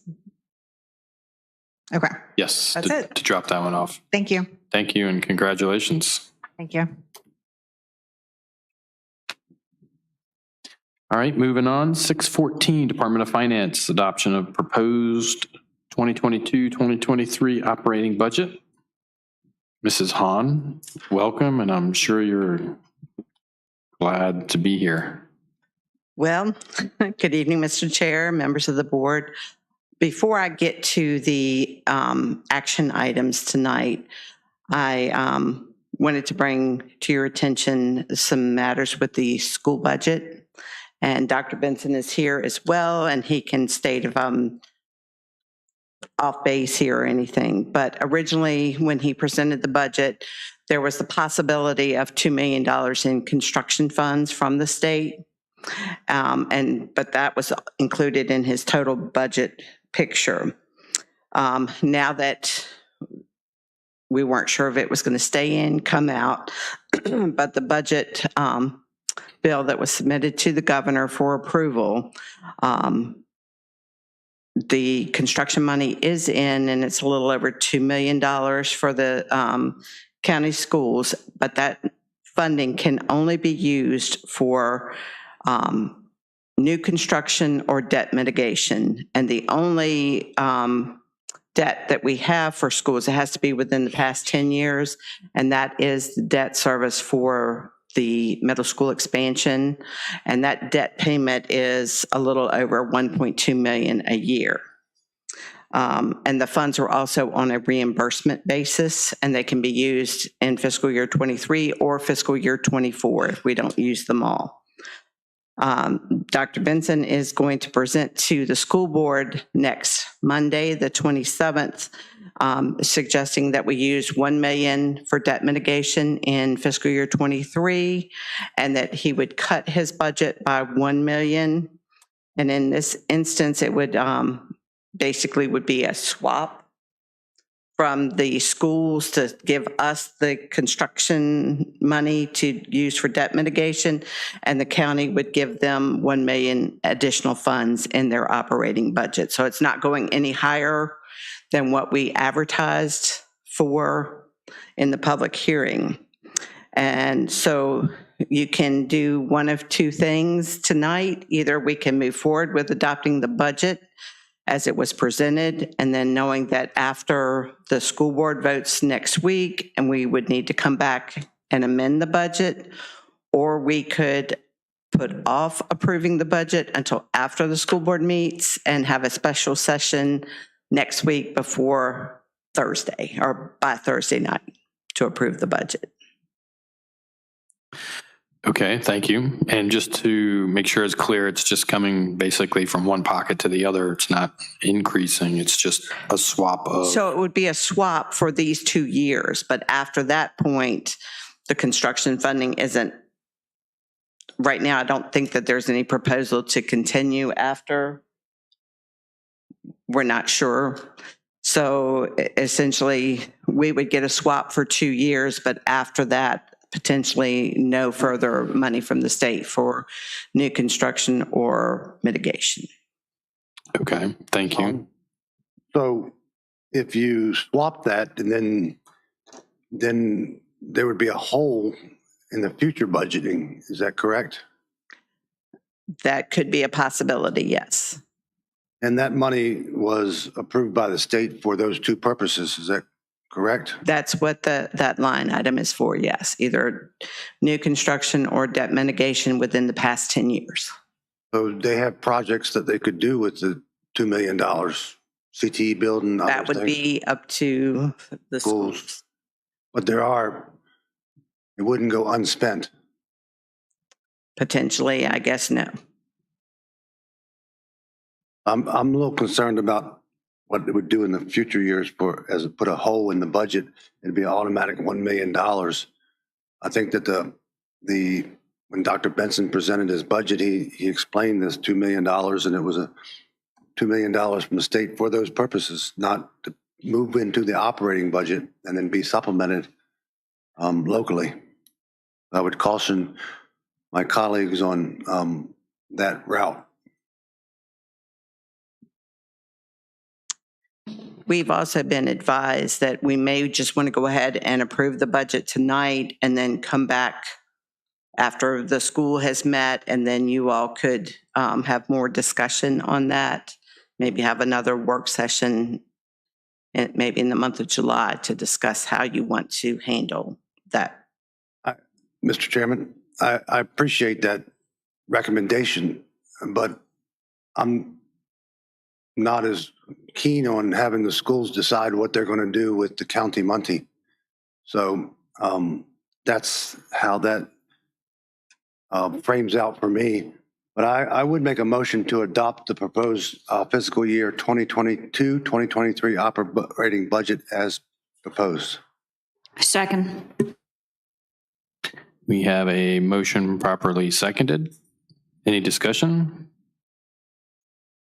Okay. Yes, That's it. to drop that one off. Thank you. Thank you and congratulations. Thank you. All right, moving on. 614, Department of Finance, adoption of proposed 2022-2023 operating budget. Mrs. Hahn, welcome, and I'm sure you're glad to be here. Well, good evening, Mr. Chair, members of the board. Before I get to the action items tonight, I wanted to bring to your attention some matters with the school budget. And Dr. Benson is here as well, and he can state if I'm off base here or anything. But originally, when he presented the budget, there was the possibility of $2 million in construction funds from the state. But that was included in his total budget picture. Now that we weren't sure if it was going to stay in, come out, but the budget bill that was submitted to the governor for approval, the construction money is in, and it's a little over $2 million for the county schools, but that funding can only be used for new construction or debt mitigation. And the only debt that we have for schools, it has to be within the past 10 years, and that is the debt service for the middle school expansion. And that debt payment is a little over $1.2 million a year. And the funds are also on a reimbursement basis, and they can be used in fiscal year 23 or fiscal year 24 if we don't use them all. Dr. Benson is going to present to the school board next Monday, the 27th, suggesting that we use $1 million for debt mitigation in fiscal year 23, and that he would cut his budget by $1 million. And in this instance, it would basically would be a swap from the schools to give us the construction money to use for debt mitigation, and the county would give them $1 million additional funds in their operating budget. So it's not going any higher than what we advertised for in the public hearing. And so you can do one of two things tonight. Either we can move forward with adopting the budget as it was presented, and then knowing that after the school board votes next week, and we would need to come back and amend the budget, or we could put off approving the budget until after the school board meets and have a special session next week before Thursday or by Thursday night to approve the budget. Okay, thank you. And just to make sure it's clear, it's just coming basically from one pocket to the other. It's not increasing. It's just a swap of. So it would be a swap for these 2 years, but after that point, the construction funding isn't, right now, I don't think that there's any proposal to continue after. We're not sure. So essentially, we would get a swap for 2 years, but after that, potentially no further money from the state for new construction or mitigation. Okay, thank you. So if you swap that, and then there would be a hole in the future budgeting. Is that correct? That could be a possibility, yes. And that money was approved by the state for those two purposes. Is that correct? That's what that line item is for, yes. Either new construction or debt mitigation within the past 10 years. So they have projects that they could do with the $2 million, CTE building. That would be up to the schools. But it wouldn't go unspent. Potentially, I guess, no. I'm a little concerned about what it would do in the future years put a hole in the budget. It'd be an automatic $1 million. I think that when Dr. Benson presented his budget, he explained this $2 million, and it was a $2 million from the state for those purposes, not to move into the operating budget and then be supplemented locally. I would caution my colleagues on that route. We've also been advised that we may just want to go ahead and approve the budget tonight and then come back after the school has met, and then you all could have more discussion on that. Maybe have another work session maybe in the month of July to discuss how you want to handle that. Mr. Chairman, I appreciate that recommendation, but I'm not as keen on having the schools decide what they're going to do with the county Monty. So that's how that frames out for me. But I would make a motion to adopt the proposed fiscal year 2022-2023 operating budget as proposed. Second. We have a motion properly seconded. Any discussion?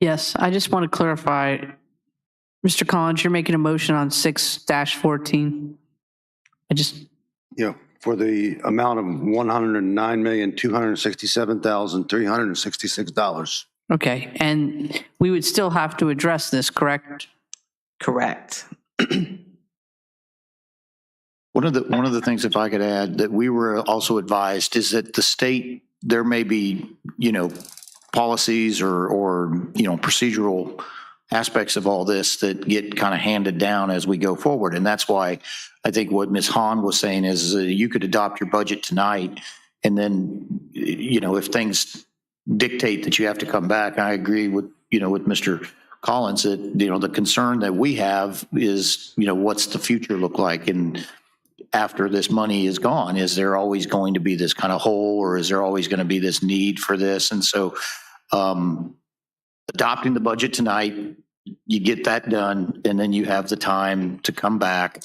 Yes, I just want to clarify, Mr. Collins, you're making a motion on 6-14. For the amount of $109,267,366. Okay, and we would still have to address this, correct? Correct. One of the things, if I could add, that we were also advised is that the state, there may be, policies or procedural aspects of all this that get kind of handed down as we go forward. And that's why I think what Ms. Hahn was saying is you could adopt your budget tonight, and then, if things dictate that you have to come back, I agree with Mr. Collins that, the concern that we have is, what's the future look like? And after this money is gone, is there always going to be this kind of hole, or is there always going to be this need for this? And so adopting the budget tonight, you get that done, and then you have the time to come back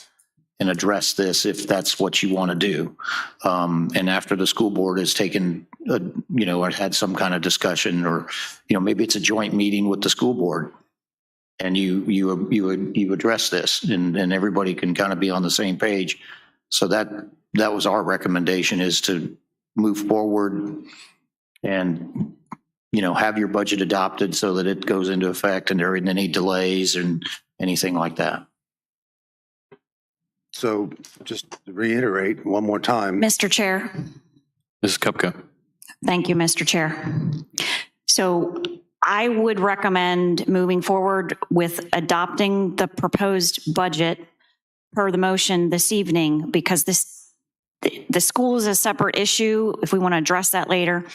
and address this if that's what you want to do. And after the school board has taken, or had some kind of discussion, or, maybe it's a joint meeting with the school board, and you address this, and everybody can kind of be on the same page. So that was our recommendation, is to move forward and, have your budget adopted so that it goes into effect and there isn't any delays and anything like that. So just to reiterate one more time. Mr. Chair. Mrs. Kupka. Thank you, Mr. Chair. So I would recommend moving forward with adopting the proposed budget per the motion this evening, because the school is a separate issue if we want to address that later,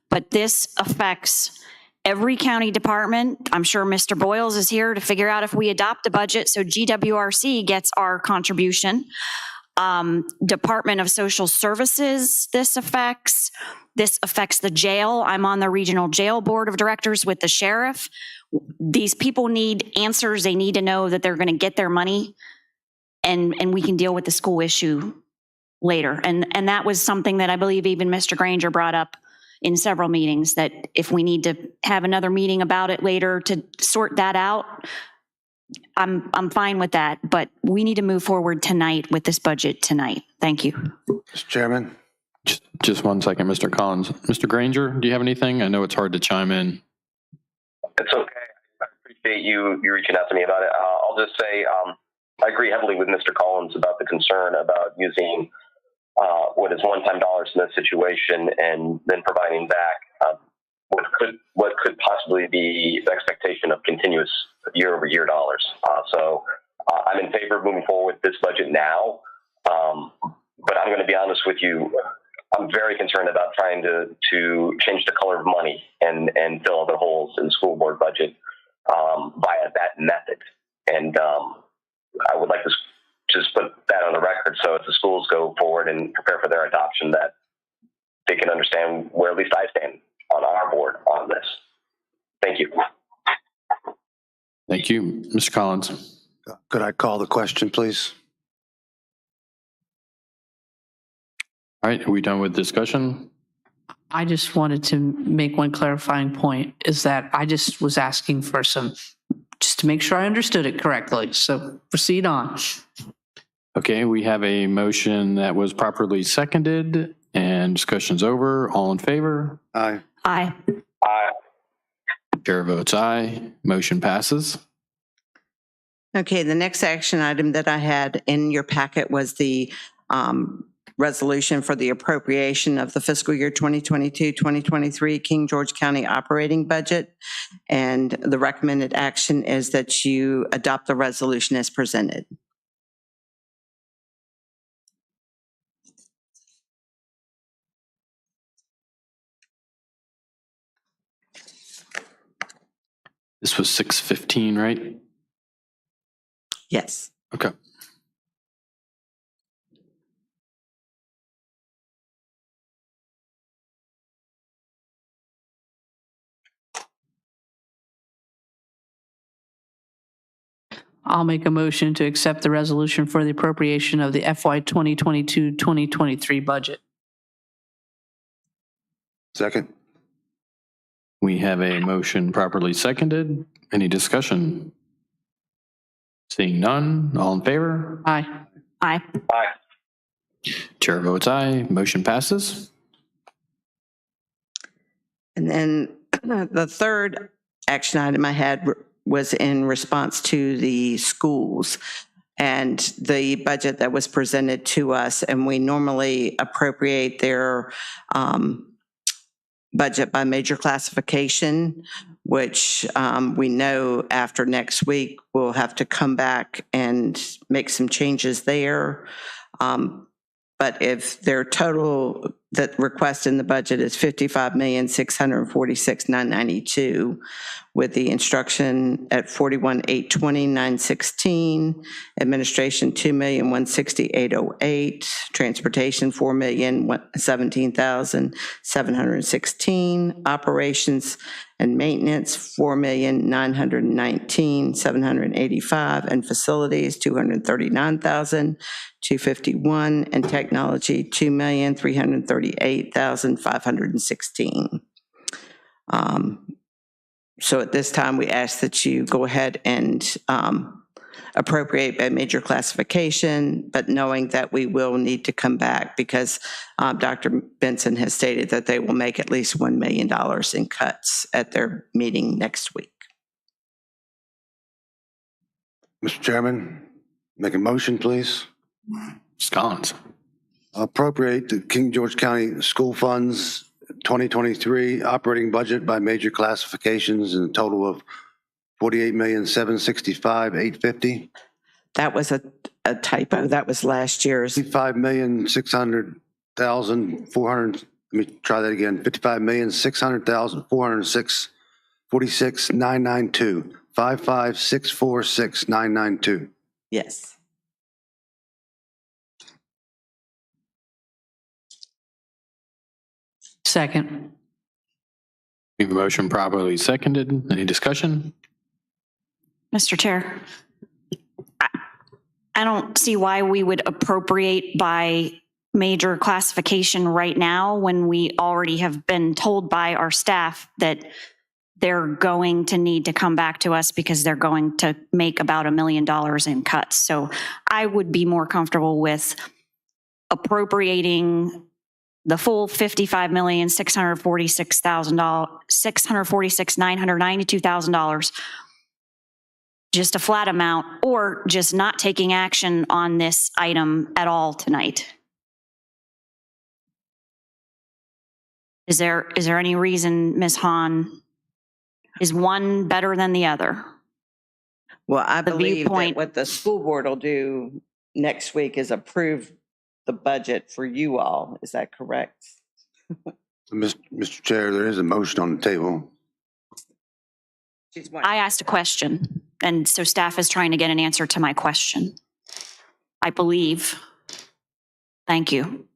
but this affects every county department. I'm sure Mr. Boyles is here to figure out if we adopt a budget so GWRC gets our contribution. Department of Social Services, this affects the jail. I'm on the regional jail board of directors with the sheriff. These people need answers. They need to know that they're going to get their money, and we can deal with the school issue later. And that was something that I believe even Mr. Granger brought up in several meetings, that if we need to have another meeting about it later to sort that out, I'm fine with that, but we need to move forward tonight with this budget tonight. Thank you. Mr. Chairman. Just 1 second, Mr. Collins. Mr. Granger, do you have anything? I know it's hard to chime in. It's okay. I appreciate you reaching out to me about it. I'll just say I agree heavily with Mr. Collins about the concern about using what is one-time dollars in this situation and then providing back what could possibly be the expectation of continuous year-over-year dollars. So I'm in favor of moving forward with this budget now, but I'm going to be honest with you. I'm very concerned about trying to change the color of money and fill other holes in the school board budget via that method. And I would like to just put that on the record, so if the schools go forward and prepare for their adoption, that they can understand where at least I stand on our board on this. Thank you. Thank you. Mr. Collins. Could I call the question, please? All right, are we done with discussion? I just wanted to make one clarifying point, is that I just was asking for just to make sure I understood it correctly. So proceed on. Okay, we have a motion that was properly seconded and discussion's over. All in favor? Aye. Aye. Aye. Chair votes aye. Motion passes. Okay, the next action item that I had in your packet was the resolution for the appropriation of the fiscal year 2022-2023 King George County operating budget. And the recommended action is that you adopt the resolution as presented. This was 6:15, right? Yes. Okay. I'll make a motion to accept the resolution for the appropriation of the FY 2022-2023 budget. Second. We have a motion properly seconded. Any discussion? Seeing none, all in favor? Aye. Aye. Aye. Chair votes aye. Motion passes. And then the third action item I had was in response to the schools and the budget that was presented to us. And we normally appropriate their budget by major classification, which we know after next week we'll have to come back and make some changes there. But if their total that request in the budget is $55,646,992, with the instruction at $41,820,916, administration $2,168,008, transportation $4,017,716, operations and maintenance $4,919,785, and facilities $239,251, and technology $2,338,516. So at this time, we ask that you go ahead and appropriate by major classification, but knowing that we will need to come back because Dr. Benson has stated that they will make at least $1 million in cuts at their meeting next week. Mr. Chairman, make a motion, please. Mr. Collins. Appropriate the King George County School Funds 2023 operating budget by major classifications in a total of $48,765,850. That was a typo. That was last year's. $55,600,000 $55,600,400, let me try that again, $55,600,446,992, 55,646,992. Yes. Second. We have a motion properly seconded. Any discussion? Mr. Chair, I don't see why we would appropriate by major classification right now when we already have been told by our staff that they're going to need to come back to us because they're going to make about $1 million in cuts. So I would be more comfortable with appropriating the full $646,992,000, just a flat amount, or just not taking action on this item at all tonight. Is there any reason, Ms. Hahn, is one better than the other? Well, I believe that viewpoint- what the school board will do next week is approve the budget for you all. Is that correct? Mr. Chair, there is a motion on the table. I asked a question, and so staff is trying to get an answer to my question. I believe. Thank you.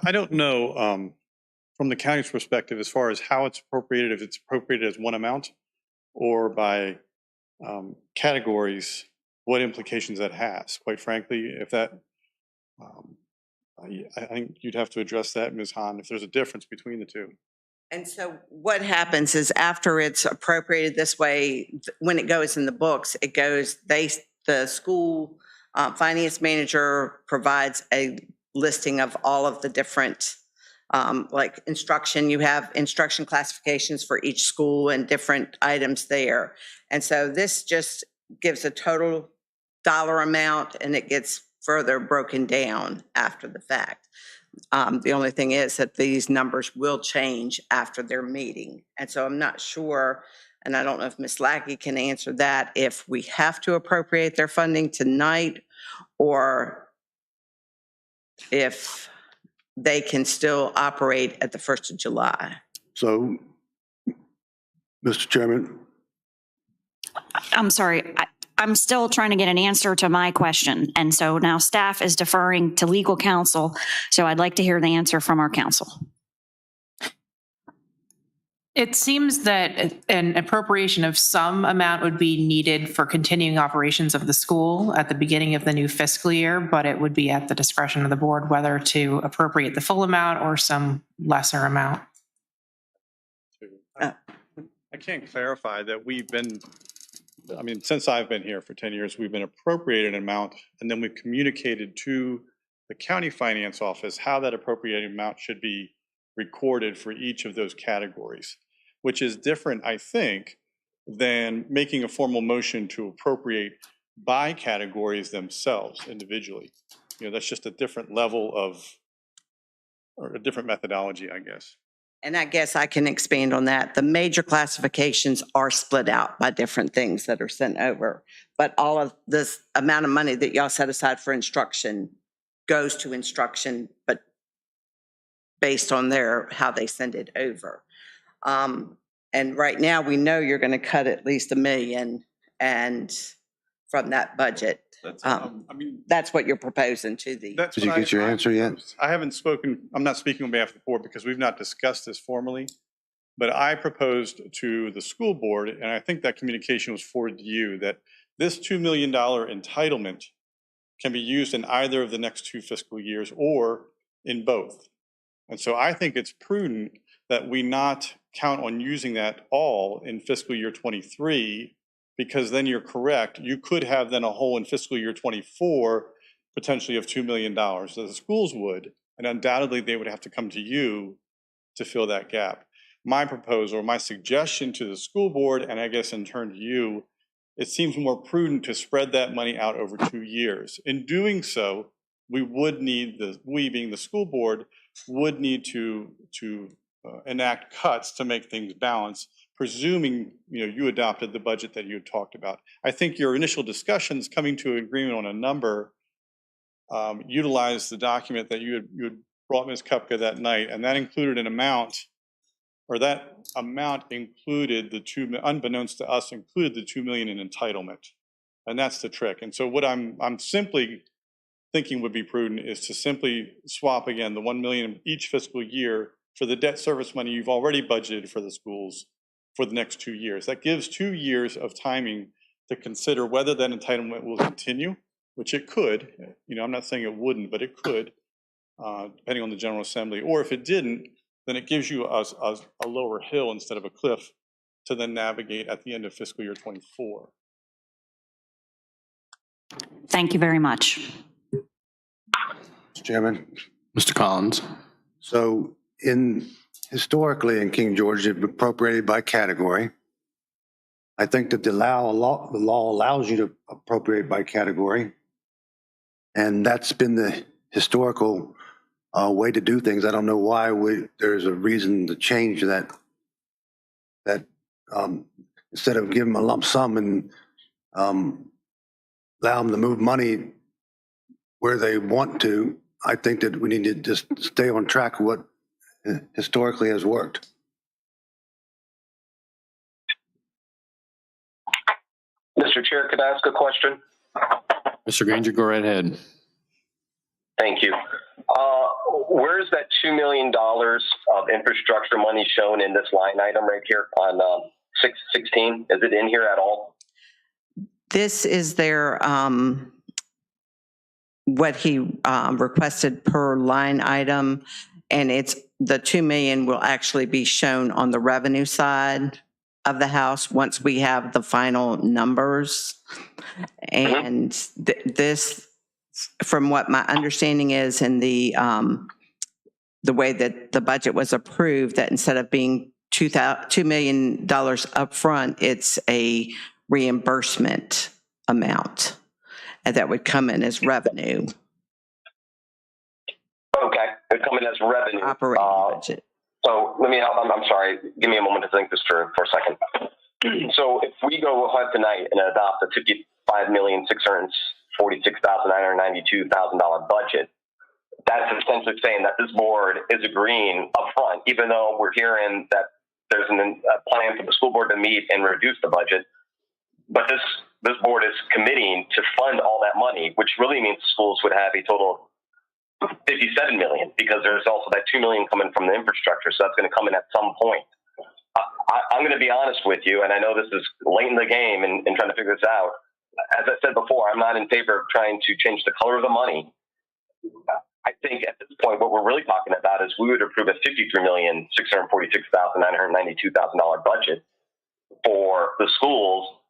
I don't know from the county's perspective as far as how it's appropriated, if it's appropriated as one amount or by categories, what implications that has. Quite frankly, if that, I think you'd have to address that, Ms. Hahn, if there's a difference between the two. And so what happens is after it's appropriated this way, when it goes in the books, it goes, the school finance manager provides a listing of all of the different, like instruction, you have instruction classifications for each school and different items there. And so this just gives a total dollar amount and it gets further broken down after the fact. The only thing is that these numbers will change after their meeting. And so I'm not sure, and I don't know if Ms. Lackey can answer that, if we have to appropriate their funding tonight or if they can still operate at the 1st of July. So, Mr. Chairman. I'm sorry. I'm still trying to get an answer to my question. And so now staff is deferring to legal counsel. So I'd like to hear the answer from our counsel. It seems that an appropriation of some amount would be needed for continuing operations of the school at the beginning of the new fiscal year, but it would be at the discretion of the board whether to appropriate the full amount or some lesser amount. I can't clarify that we've been, I mean, since I've been here for 10 years, we've been appropriated an amount and then we've communicated to the county finance office how that appropriated amount should be recorded for each of those categories, which is different, I think, than making a formal motion to appropriate by categories themselves individually. You know, that's just a different level of, or a different methodology, I guess. And I guess I can expand on that. The major classifications are split out by different things that are sent over. But all of this amount of money that y'all set aside for instruction goes to instruction, but based on how they send it over. And right now we know you're going to cut at least $1 million and from that budget. I mean, that's what you're proposing to the. Did you get your answer yet? I haven't spoken, I'm not speaking on behalf of the board because we've not discussed this formally, but I proposed to the school board, and I think that communication was forwarded to you, that this $2 million entitlement can be used in either of the next 2 fiscal years or in both. And so I think it's prudent that we not count on using that all in fiscal year 23, because then you're correct. You could have then a hole in fiscal year 24, potentially of $2 million. So the schools would, and undoubtedly they would have to come to you to fill that gap. My proposal, or my suggestion to the school board, and I guess in turn to you, it seems more prudent to spread that money out over 2 years. In doing so, we would need, we being the school board, would need to enact cuts to make things balance, presuming you adopted the budget that you had talked about. I think your initial discussions coming to an agreement on a number utilize the document that you had brought Ms. Kupka that night, and that included an amount, or that amount included unbeknownst to us, included the 2 million in entitlement. And that's the trick. And so what I'm simply thinking would be prudent is to simply swap again the 1 million each fiscal year for the debt service money you've already budgeted for the schools for the next 2 years. That gives 2 years of timing to consider whether that entitlement will continue, which it could. You know, I'm not saying it wouldn't, but it could, depending on the General Assembly. Or if it didn't, then it gives you a lower hill instead of a cliff to then navigate at the end of fiscal year 24. Thank you very much. Mr. Chairman. Mr. Collins. So historically in King George, it's appropriated by category. I think that the law allows you to appropriate by category. And that's been the historical way to do things. I don't know why there's a reason to change that instead of giving them a lump sum and allow them to move money where they want to. I think that we need to just stay on track with what historically has worked. Mr. Chair, could I ask a question? Mr. Granger, go right ahead. Thank you. Where's that $2 million of infrastructure money shown in this line item right here on 616? Is it in here at all? This is their, what he requested per line item, and it's the 2 million will actually be shown on the revenue side of the house once we have the final numbers. And this, from what my understanding is in the way that the budget was approved, that instead of being $2 million up front, it's a reimbursement amount and that would come in as revenue. Okay, it come in as revenue. Operating budget. So let me, I'm sorry, give me a moment to think this for a second. So if we go ahead tonight and adopt a $55,646,992,000 budget, that's essentially saying that this board is agreeing upfront, even though we're hearing that there's a plan for the school board to meet and reduce the budget. But this board is committing to fund all that money, which really means schools would have a total of $57 million, because there's also that $2 million coming from the infrastructure. So that's going to come in at some point. I'm going to be honest with you, and I know this is late in the game and trying to figure this out. As I said before, I'm not in favor of trying to change the color of the money. I think at this point, what we're really talking about is we would approve a $53,646,992,000 budget for the schools,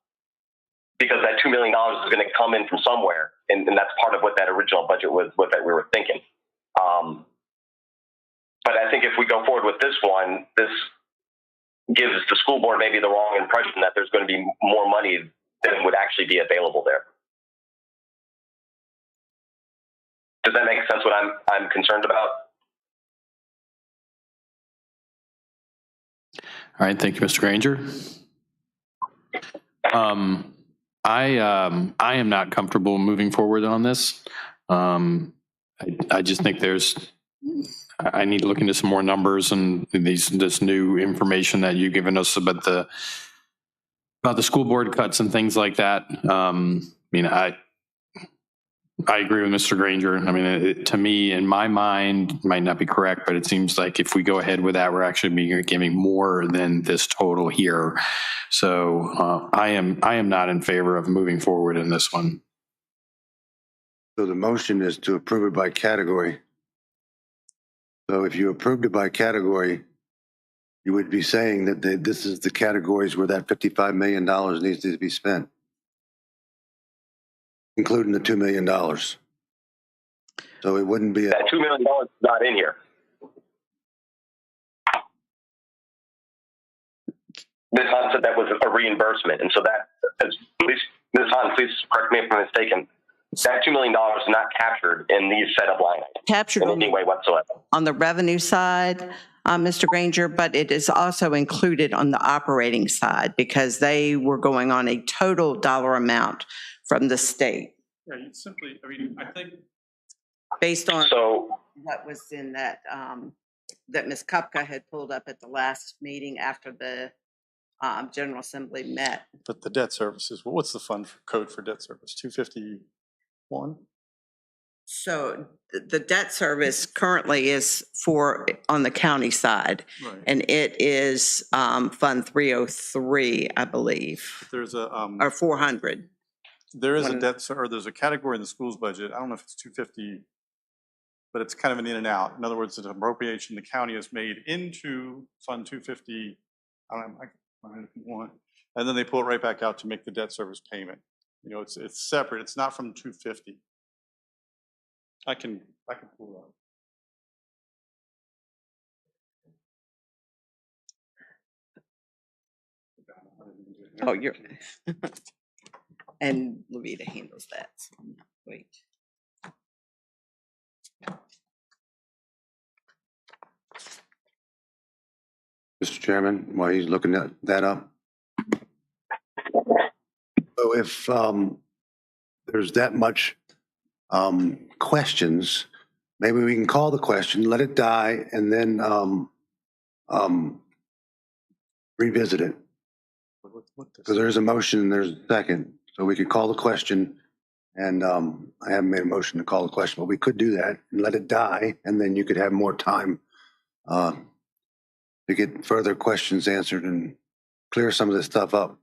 because that $2 million is going to come in from somewhere. And that's part of what that original budget was, what that we were thinking. But I think if we go forward with this one, this gives the school board maybe the wrong impression that there's going to be more money than would actually be available there. Does that make sense what I'm concerned about? All right, thank you, Mr. Granger. I am not comfortable moving forward on this. I just think I need to look into some more numbers and this new information that you've given us about the school board cuts and things like that. I mean, I agree with Mr. Granger. I mean, to me, in my mind, might not be correct, but it seems like if we go ahead with that, we're actually giving more than this total here. So I am not in favor of moving forward in this one. So the motion is to approve it by category. So if you approved it by category, you would be saying that this is the categories where that $55 million needs to be spent, including the $2 million. So it wouldn't be that $2 million is not in here. Ms. Hahn said that was a reimbursement, and so that, please, Ms. Hahn, please correct me if I'm mistaken. That $2 million is not captured in these set of line items Captured in any way whatsoever. On the revenue side, Mr. Granger, but it is also included on the operating side because they were going on a total dollar amount from the state. Yeah, you simply, I mean, I think based on So, what was in that, that Ms. Kupka had pulled up at the last meeting after the General Assembly met. But the debt services, well, what's the fund code for debt service? 251? So the debt service currently is on the county side, Right. and it is Fund 303, I believe, There's a, or 400. there is a debt, or there's a category in the school's budget. I don't know if it's 250, but it's kind of an in and out. In other words, it's an appropriation the county has made into Fund 250. I don't know, I can find it if you want. And then they pull it right back out to make the debt service payment. You know, it's separate. It's not from 250. I can pull it up. Oh, you're, and Levita handles that. So I'm not, wait. Mr. Chairman, while he's looking that up. So if there's that much questions, maybe we can call the question, let it die, and then revisit it. Because there's a motion and there's a second. So we could call the question, and I haven't made a motion to call the question, but we could do that and let it die, and then you could have more time to get further questions answered and clear some of this stuff up.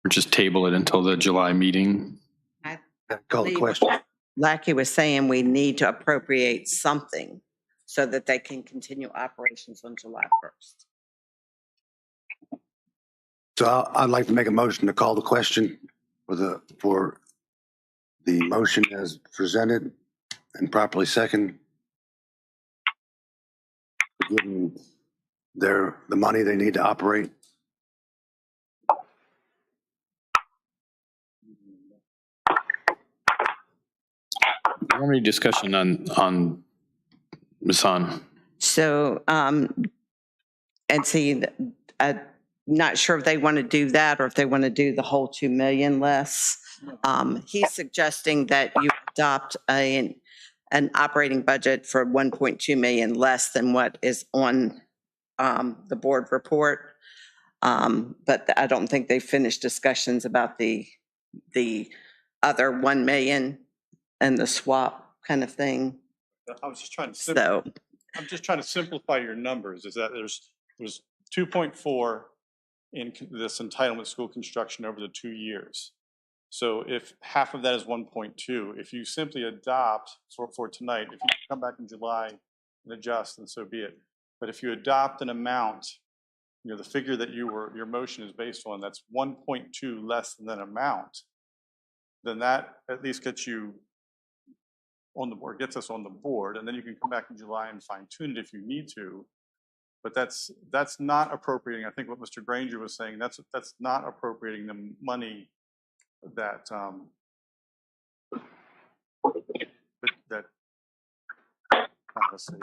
Or just table it until the July meeting. Call the question. Lackey was saying we need to appropriate something so that they can continue operations on July 1st. So I'd like to make a motion to call the question for the motion as presented and properly second. Given the money they need to operate. Any discussion on Ms. Han? So, and see, I'm not sure if they want to do that or if they want to do the whole 2 million less. He's suggesting that you adopt an operating budget for 1.2 million less than what is on the board report. But I don't think they finished discussions about the other 1 million and the swap kind of thing. I was just trying to I'm just trying to simplify your numbers. Is that there's 2.4 in this entitlement school construction over the 2 years. So if half of that is 1.2, if you simply adopt for tonight, if you come back in July and adjust, and so be it. But if you adopt an amount, you know, the figure that your motion is based on, that's 1.2 less than that amount, then that at least gets you on the board, gets us on the board, and then you can come back in July and fine tune it if you need to. But that's not appropriating. I think what Mr. Granger was saying, that's not appropriating the money that let's see.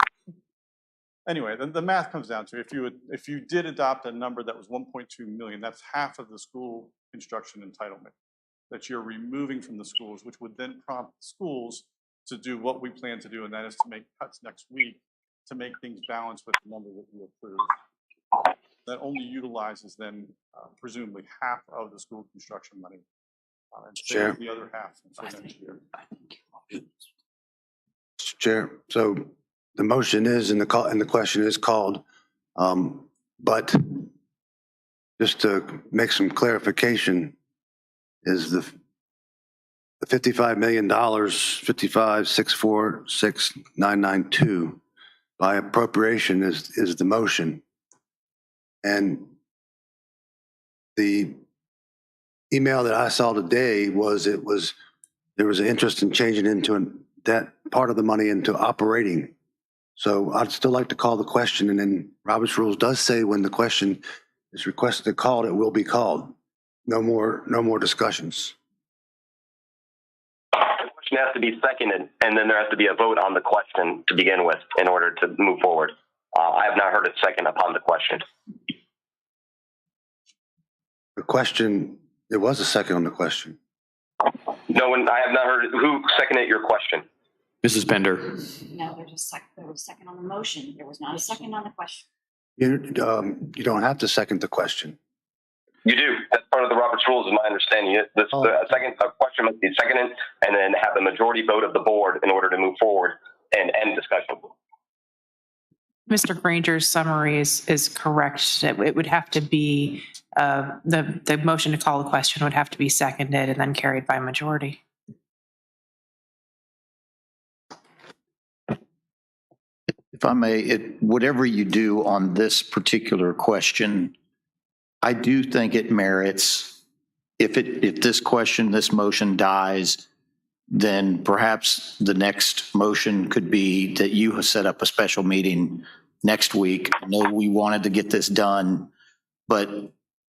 Anyway, the math comes down to if you did adopt a number that was 1.2 million, that's half of the school construction entitlement that you're removing from the schools, which would then prompt schools to do what we plan to do, and that is to make cuts next week to make things balance with the number that you approved. That only utilizes then presumably half of the school construction money, and saves the other half for next year. Mr. Chair, so the motion is and the question is called, but just to make some clarification, is the $55 million, 55,646,992 by appropriation is the motion. And the email that I saw today was there was an interest in changing into that part of the money into operating. So I'd still like to call the question, and then Robert's rules does say when the question is requested to call, it will be called. No more discussions. The question has to be seconded, and then there has to be a vote on the question to begin with in order to move forward. I have not heard a second upon the question. The question, there was a second on the question. No one, I have not heard, who seconded your question? Mrs. Bender. No, there was a second on the motion. There was not a second on the question. You don't have to second the question. You do. That's part of the Robert's rules, is my understanding. A question must be seconded and then have the majority vote of the board in order to move forward and end discussion. Mr. Granger's summary is correct. It would have to be, the motion to call the question would have to be seconded and then carried by majority. If I may, whatever you do on this particular question, I do think it merits, if this motion dies, then perhaps the next motion could be that you have set up a special meeting next week. I know we wanted to get this done, but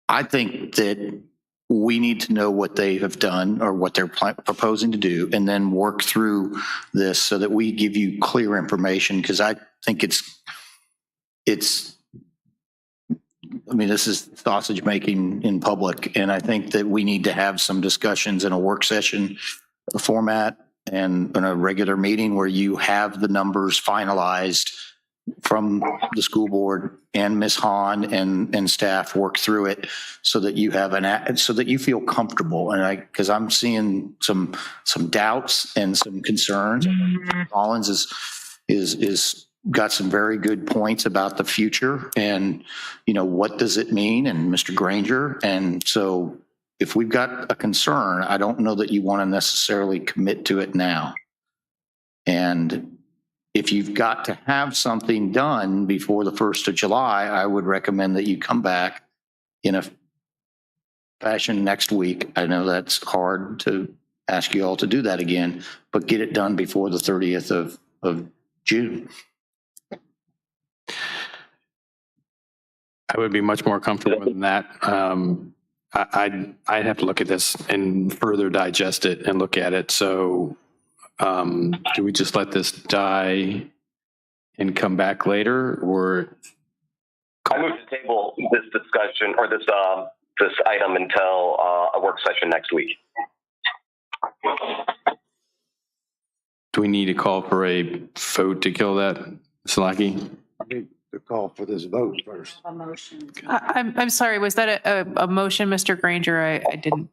I think that we need to know what they have done or what they're proposing to do, and then work through this so that we give you clear information. Because I think this is sausage making in public, and I think that we need to have some discussions in a work session format and in a regular meeting where you have the numbers finalized from the school board and Ms. Hahn and staff work through it so that you have so that you feel comfortable. And because I'm seeing some doubts and some concerns. Collins is got some very good points about the future and, what does it mean? And Mr. Granger. And so if we've got a concern, I don't know that you want to necessarily commit to it now. And if you've got to have something done before the 1st of July, I would recommend that you come back in a fashion next week. I know that's hard to ask you all to do that again, but get it done before the 30th of June. I would be much more comfortable than that. I'd have to look at this and further digest it and look at it. So do we just let this die and come back later, or? I move to table this discussion or this item until a work session next week. Do we need to call for a vote to kill that, Slackie? I need to call for this vote first. A motion. I'm sorry, was that a motion, Mr. Granger? I didn't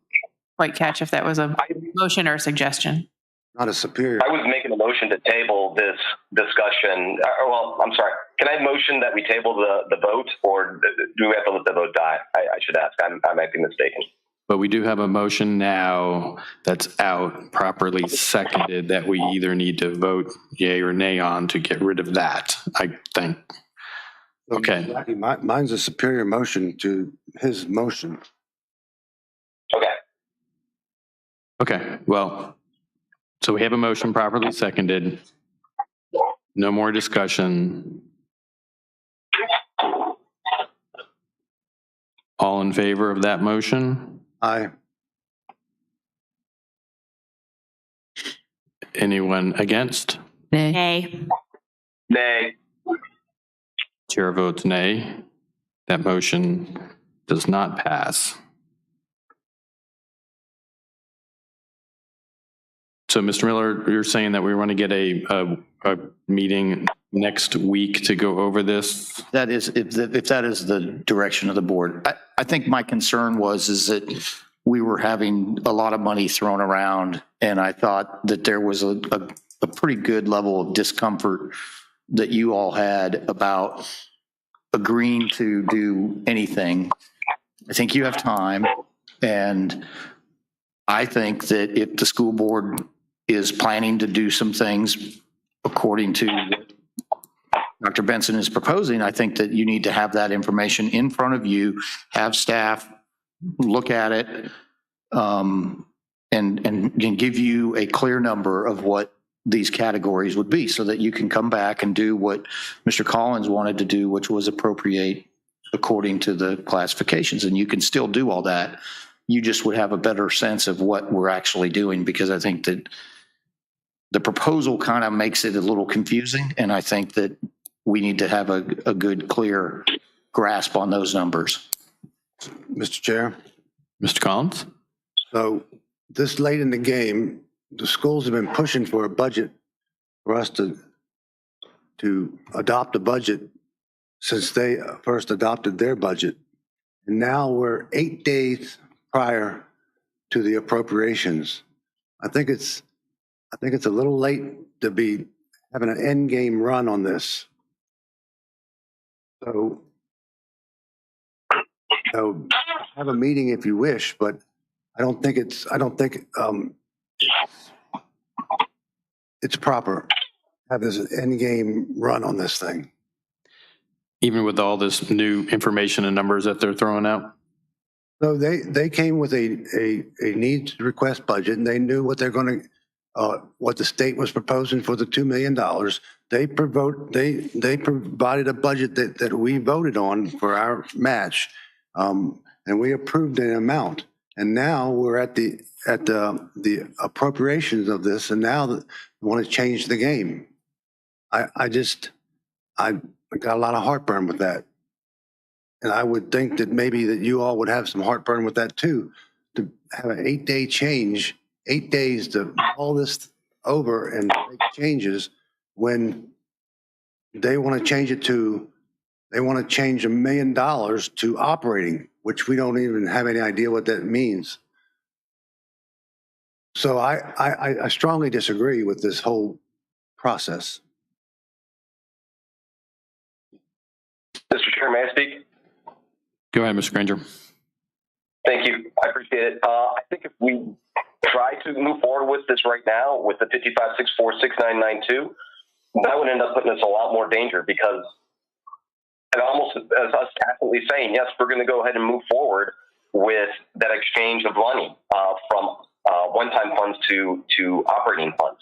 quite catch if that was a motion or a suggestion. Not a superior. I was making a motion to table this discussion. Well, I'm sorry. Can I motion that we table the vote, or do we have to let the vote die? I should ask. I might be mistaken. But we do have a motion now that's out, properly seconded, that we either need to vote yay or nay on to get rid of that, I think. Okay. Mine's a superior motion to his motion. Okay. Okay, well, so we have a motion properly seconded. No more discussion. All in favor of that motion? Aye. Anyone against? Nay. Nay. Nay. Chair votes nay. That motion does not pass. So, Mr. Miller, you're saying that we want to get a meeting next week to go over this? That is, if that is the direction of the board. I think my concern is that we were having a lot of money thrown around, and I thought that there was a pretty good level of discomfort that you all had about agreeing to do anything. I think you have time, and I think that if the school board is planning to do some things according to what Dr. Benson is proposing, I think that you need to have that information in front of you, have staff look at it, and give you a clear number of what these categories would be so that you can come back and do what Mr. Collins wanted to do, which was appropriate according to the classifications. And you can still do all that. You just would have a better sense of what we're actually doing, because I think that the proposal kind of makes it a little confusing. And I think that we need to have a good, clear grasp on those numbers. Mr. Chair. Mr. Collins? So this late in the game, the schools have been pushing for a budget for us to adopt a budget since they first adopted their budget. And now we're 8 days prior to the appropriations. I think it's a little late to be having an end game run on this. So have a meeting if you wish, but I don't think it's proper to have this end game run on this thing. Even with all this new information and numbers that they're throwing out? So they came with a needs request budget, and they knew what they're going to, what the state was proposing for the $2 million. They provided a budget that we voted on for our match, and we approved an amount. And now we're at the appropriations of this, and now they want to change the game. I got a lot of heartburn with that. And I would think that maybe that you all would have some heartburn with that too, to have an 8-day change, 8 days to all this over and make changes when they want to change it to, they want to change $1 million to operating, which we don't even have any idea what that means. So I strongly disagree with this whole process. Mr. Chair, may I speak? Go ahead, Mr. Granger. Thank you. I appreciate it. I think if we try to move forward with this right now with the 55646992, that would end up putting us in a lot more danger because it almost as us tacitly saying, yes, we're going to go ahead and move forward with that exchange of money from one-time funds to operating funds.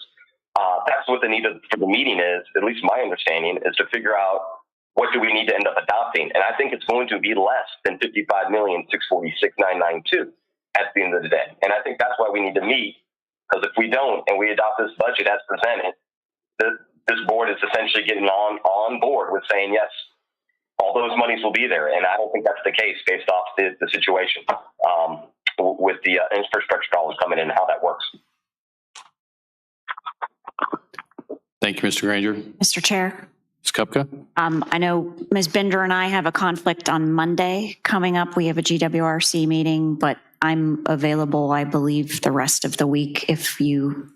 That's what the need for the meeting is, at least my understanding, is to figure out what do we need to end up adopting? And I think it's going to be less than $55,646,992 at the end of the day. And I think that's why we need to meet, because if we don't and we adopt this budget as presented, this board is essentially getting on board with saying, yes, all those monies will be there. And I don't think that's the case based off the situation with the infrastructure dollars coming in and how that works. Thank you, Mr. Granger. Mr. Chair. Ms. Kupka? I know Ms. Bender and I have a conflict on Monday coming up. We have a GWRC meeting, but I'm available, I believe, the rest of the week if you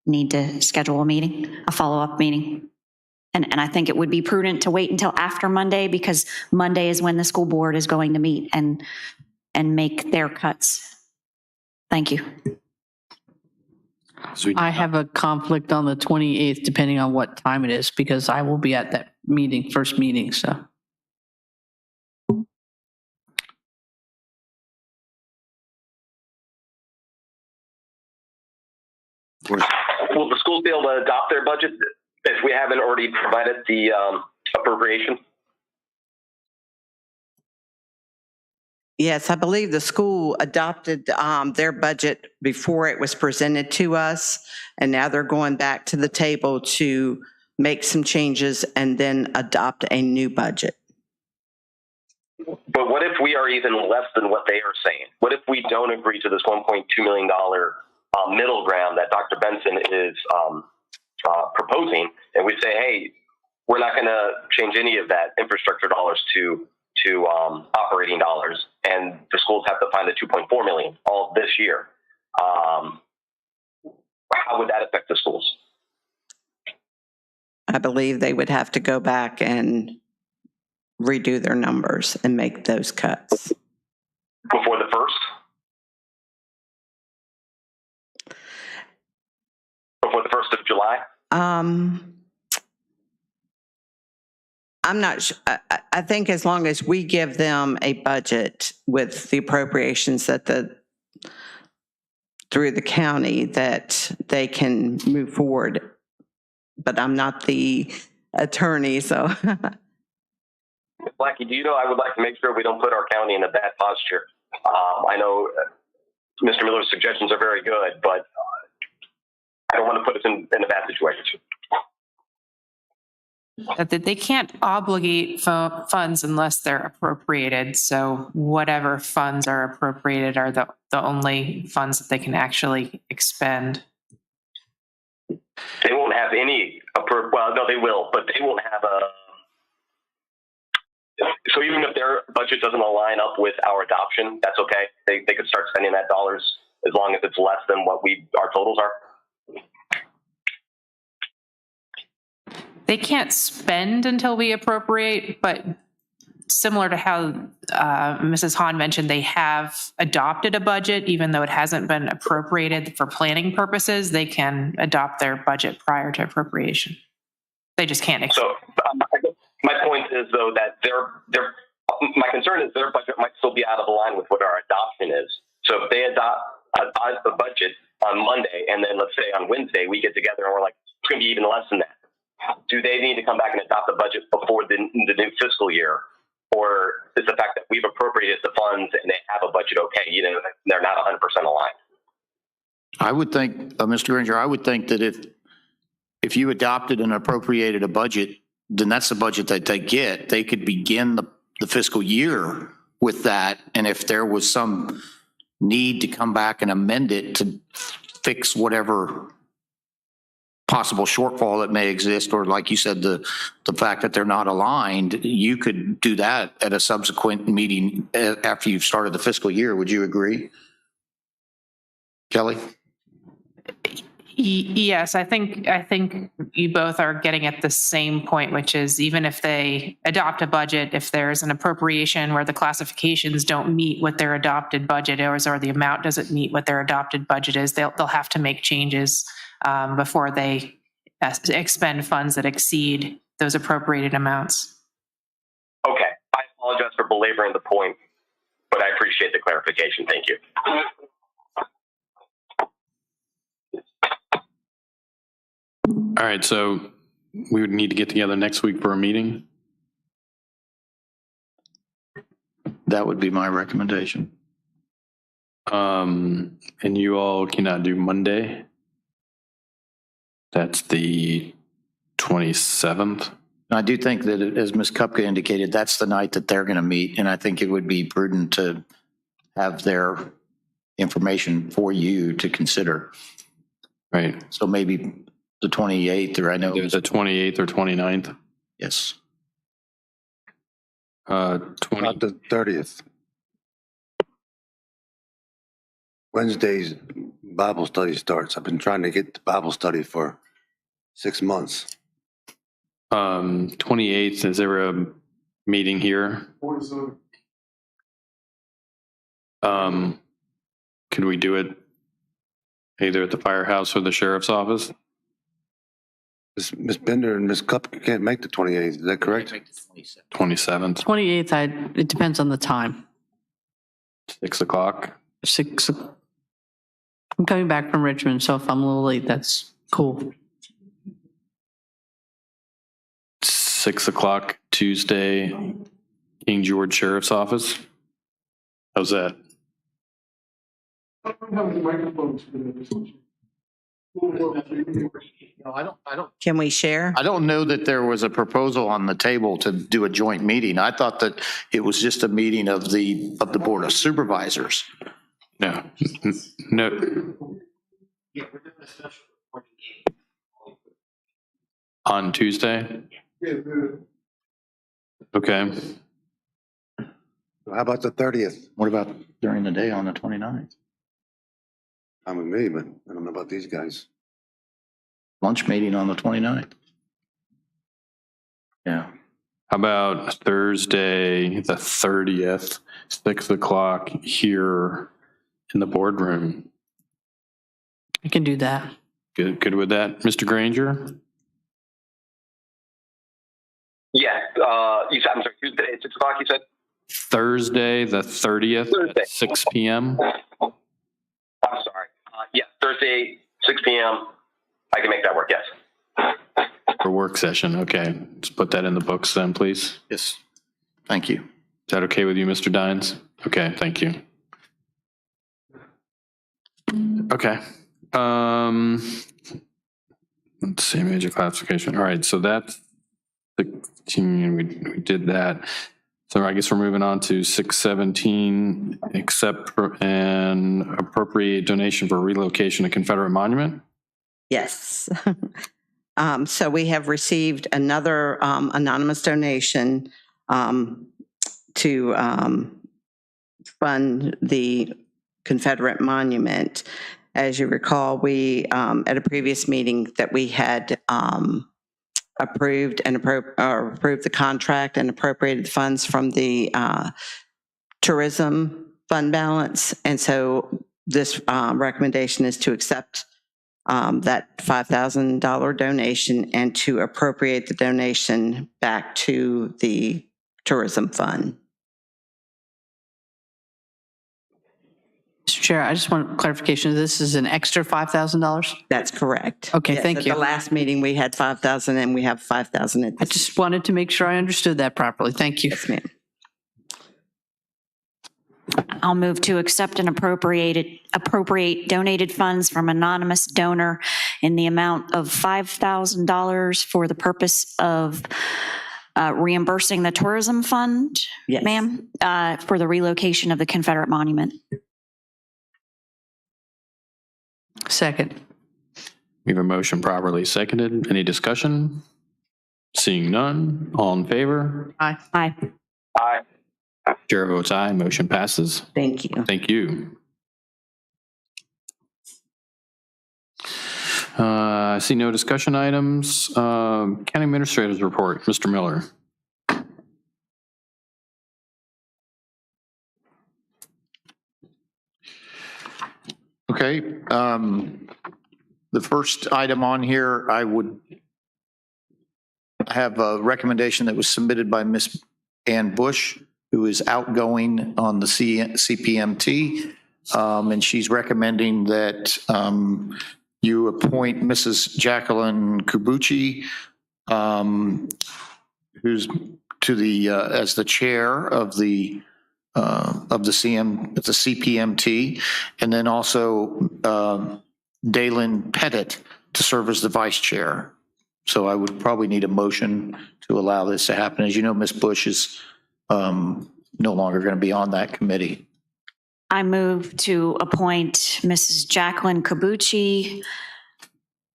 need to schedule a meeting, a follow-up meeting. And I think it would be prudent to wait until after Monday because Monday is when the school board is going to meet and make their cuts. Thank you. I have a conflict on the 28th, depending on what time it is, because I will be at that meeting, first meeting, so. Will the schools be able to adopt their budget if we haven't already provided the appropriation? Yes, I believe the school adopted their budget before it was presented to us, and now they're going back to the table to make some changes and then adopt a new budget. But what if we are even less than what they are saying? What if we don't agree to this $1.2 million middle ground that Dr. Benson is proposing, and we say, hey, we're not going to change any of that infrastructure dollars to operating dollars, and the schools have to find the $2.4 million all this year. How would that affect the schools? I believe they would have to go back and redo their numbers and make those cuts. Before the first? Before the 1st of July? I'm not sure. I think as long as we give them a budget with the appropriations that through the county, that they can move forward. But I'm not the attorney, so. Blackie, do you know I would like to make sure we don't put our county in a bad posture. I know Mr. Miller's suggestions are very good, but I don't want to put us in a bad situation. that they can't obligate funds unless they're appropriated. So whatever funds are appropriated are the only funds that they can actually expend. They won't have any, well, no, they will, but they won't have so even if their budget doesn't align up with our adoption, that's okay. They could start spending that dollars as long as it's less than what our totals are. They can't spend until we appropriate, but similar to how Mrs. Hahn mentioned, they have adopted a budget, even though it hasn't been appropriated for planning purposes. They can adopt their budget prior to appropriation. They just can't. So my point is, though, that my concern is their budget might still be out of line with what our adoption is. So if they adopt the budget on Monday, and then let's say on Wednesday we get together and we're like, it's going to be even less than that. Do they need to come back and adopt the budget before the new fiscal year? Or is the fact that we've appropriated the funds and they have a budget okay, they're not 100% aligned? I would think, Mr. Granger, I would think that if you adopted and appropriated a budget, then that's the budget that they get. They could begin the fiscal year with that. And if there was some need to come back and amend it to fix whatever possible shortfall that may exist, or like you said, the fact that they're not aligned, you could do that at a subsequent meeting after you've started the fiscal year. Would you agree? Kelly? Yes, I think you both are getting at the same point, which is even if they adopt a budget, if there's an appropriation where the classifications don't meet what their adopted budget is, or the amount doesn't meet what their adopted budget is, they'll have to make changes before they expend funds that exceed those appropriated amounts. Okay, I apologize for belaboring the point, but I appreciate the clarification. Thank you. All right, so we would need to get together next week for a meeting. That would be my recommendation. And you all cannot do Monday? That's the 27th. I do think that, as Ms. Kupka indicated, that's the night that they're going to meet, and I think it would be prudent to have their information for you to consider. Right. So maybe the 28th, or I know. The 28th or 29th? Yes. Not the 30th. Wednesday's Bible study starts. I've been trying to get the Bible study for 6 months. 28th, is there a meeting here? Could we do it either at the firehouse or the sheriff's office? Ms. Bender and Ms. Cup can't make the 28th. Is that correct? 27th, 28th, it depends on the time. 6 o'clock. 6. I'm coming back from Richmond, so if I'm a little late, that's cool. 6 o'clock Tuesday, King George Sheriff's Office. How's that? Can we share? I don't know that there was a proposal on the table to do a joint meeting. I thought that it was just a meeting of the Board of Supervisors. No, no. On Tuesday? Okay. How about the 30th? What about during the day on the 29th? I'm with me, but I don't know about these guys. Lunch meeting on the 29th. Yeah. How about Thursday, the 30th, 6 o'clock here in the boardroom? I can do that. Good with that, Mr. Granger? Yeah, you said, I'm sorry, Tuesday at 6 o'clock, you said? Thursday, the 30th at 6 p.m. I'm sorry. Yeah, Thursday, 6 p.m. I can make that work, yes. For work session, okay. Let's put that in the books then, please. Yes. Thank you. Is that okay with you, Mr. Dines? Okay, thank you. Okay. Let's see, major classification. All right, so that's 16, we did that. So I guess we're moving on to 617, accept and appropriate donation for relocation to Confederate Monument. Yes. So we have received another anonymous donation to fund the Confederate Monument. As you recall, we, at a previous meeting that we had approved the contract and appropriated funds from the tourism fund balance. And so this recommendation is to accept that $5,000 donation and to appropriate the donation back to the tourism fund. Mr. Chair, I just want clarification. This is an extra $5,000? That's correct. Okay, Yes, thank at you. the last meeting, we had 5,000 and we have 5,000 at I this. just wanted to make sure I understood that properly. Thank you. Yes, ma'am. I'll move to accept and appropriate donated funds from anonymous donor in the amount of $5,000 for the purpose of reimbursing the tourism fund, Yes. ma'am, for the relocation of the Confederate Monument. Second. We have a motion properly seconded. Any discussion? Seeing none, all in favor? Aye. Aye. Aye. Chair votes aye, motion passes. Thank you. Thank you. I see no discussion items. County Administrator's report, Mr. Miller. Okay. The first item on here, I would have a recommendation that was submitted by Ms. Ann Bush, who is outgoing on the CPMT. And she's recommending that you appoint Mrs. Jacqueline Kubuchi, who's to the as the chair of the CPMT, and then also Dalen Pettit to serve as the vice chair. So I would probably need a motion to allow this to happen. As you know, Ms. Bush is no longer going to be on that committee. I move to appoint Mrs. Jacqueline Kabuchi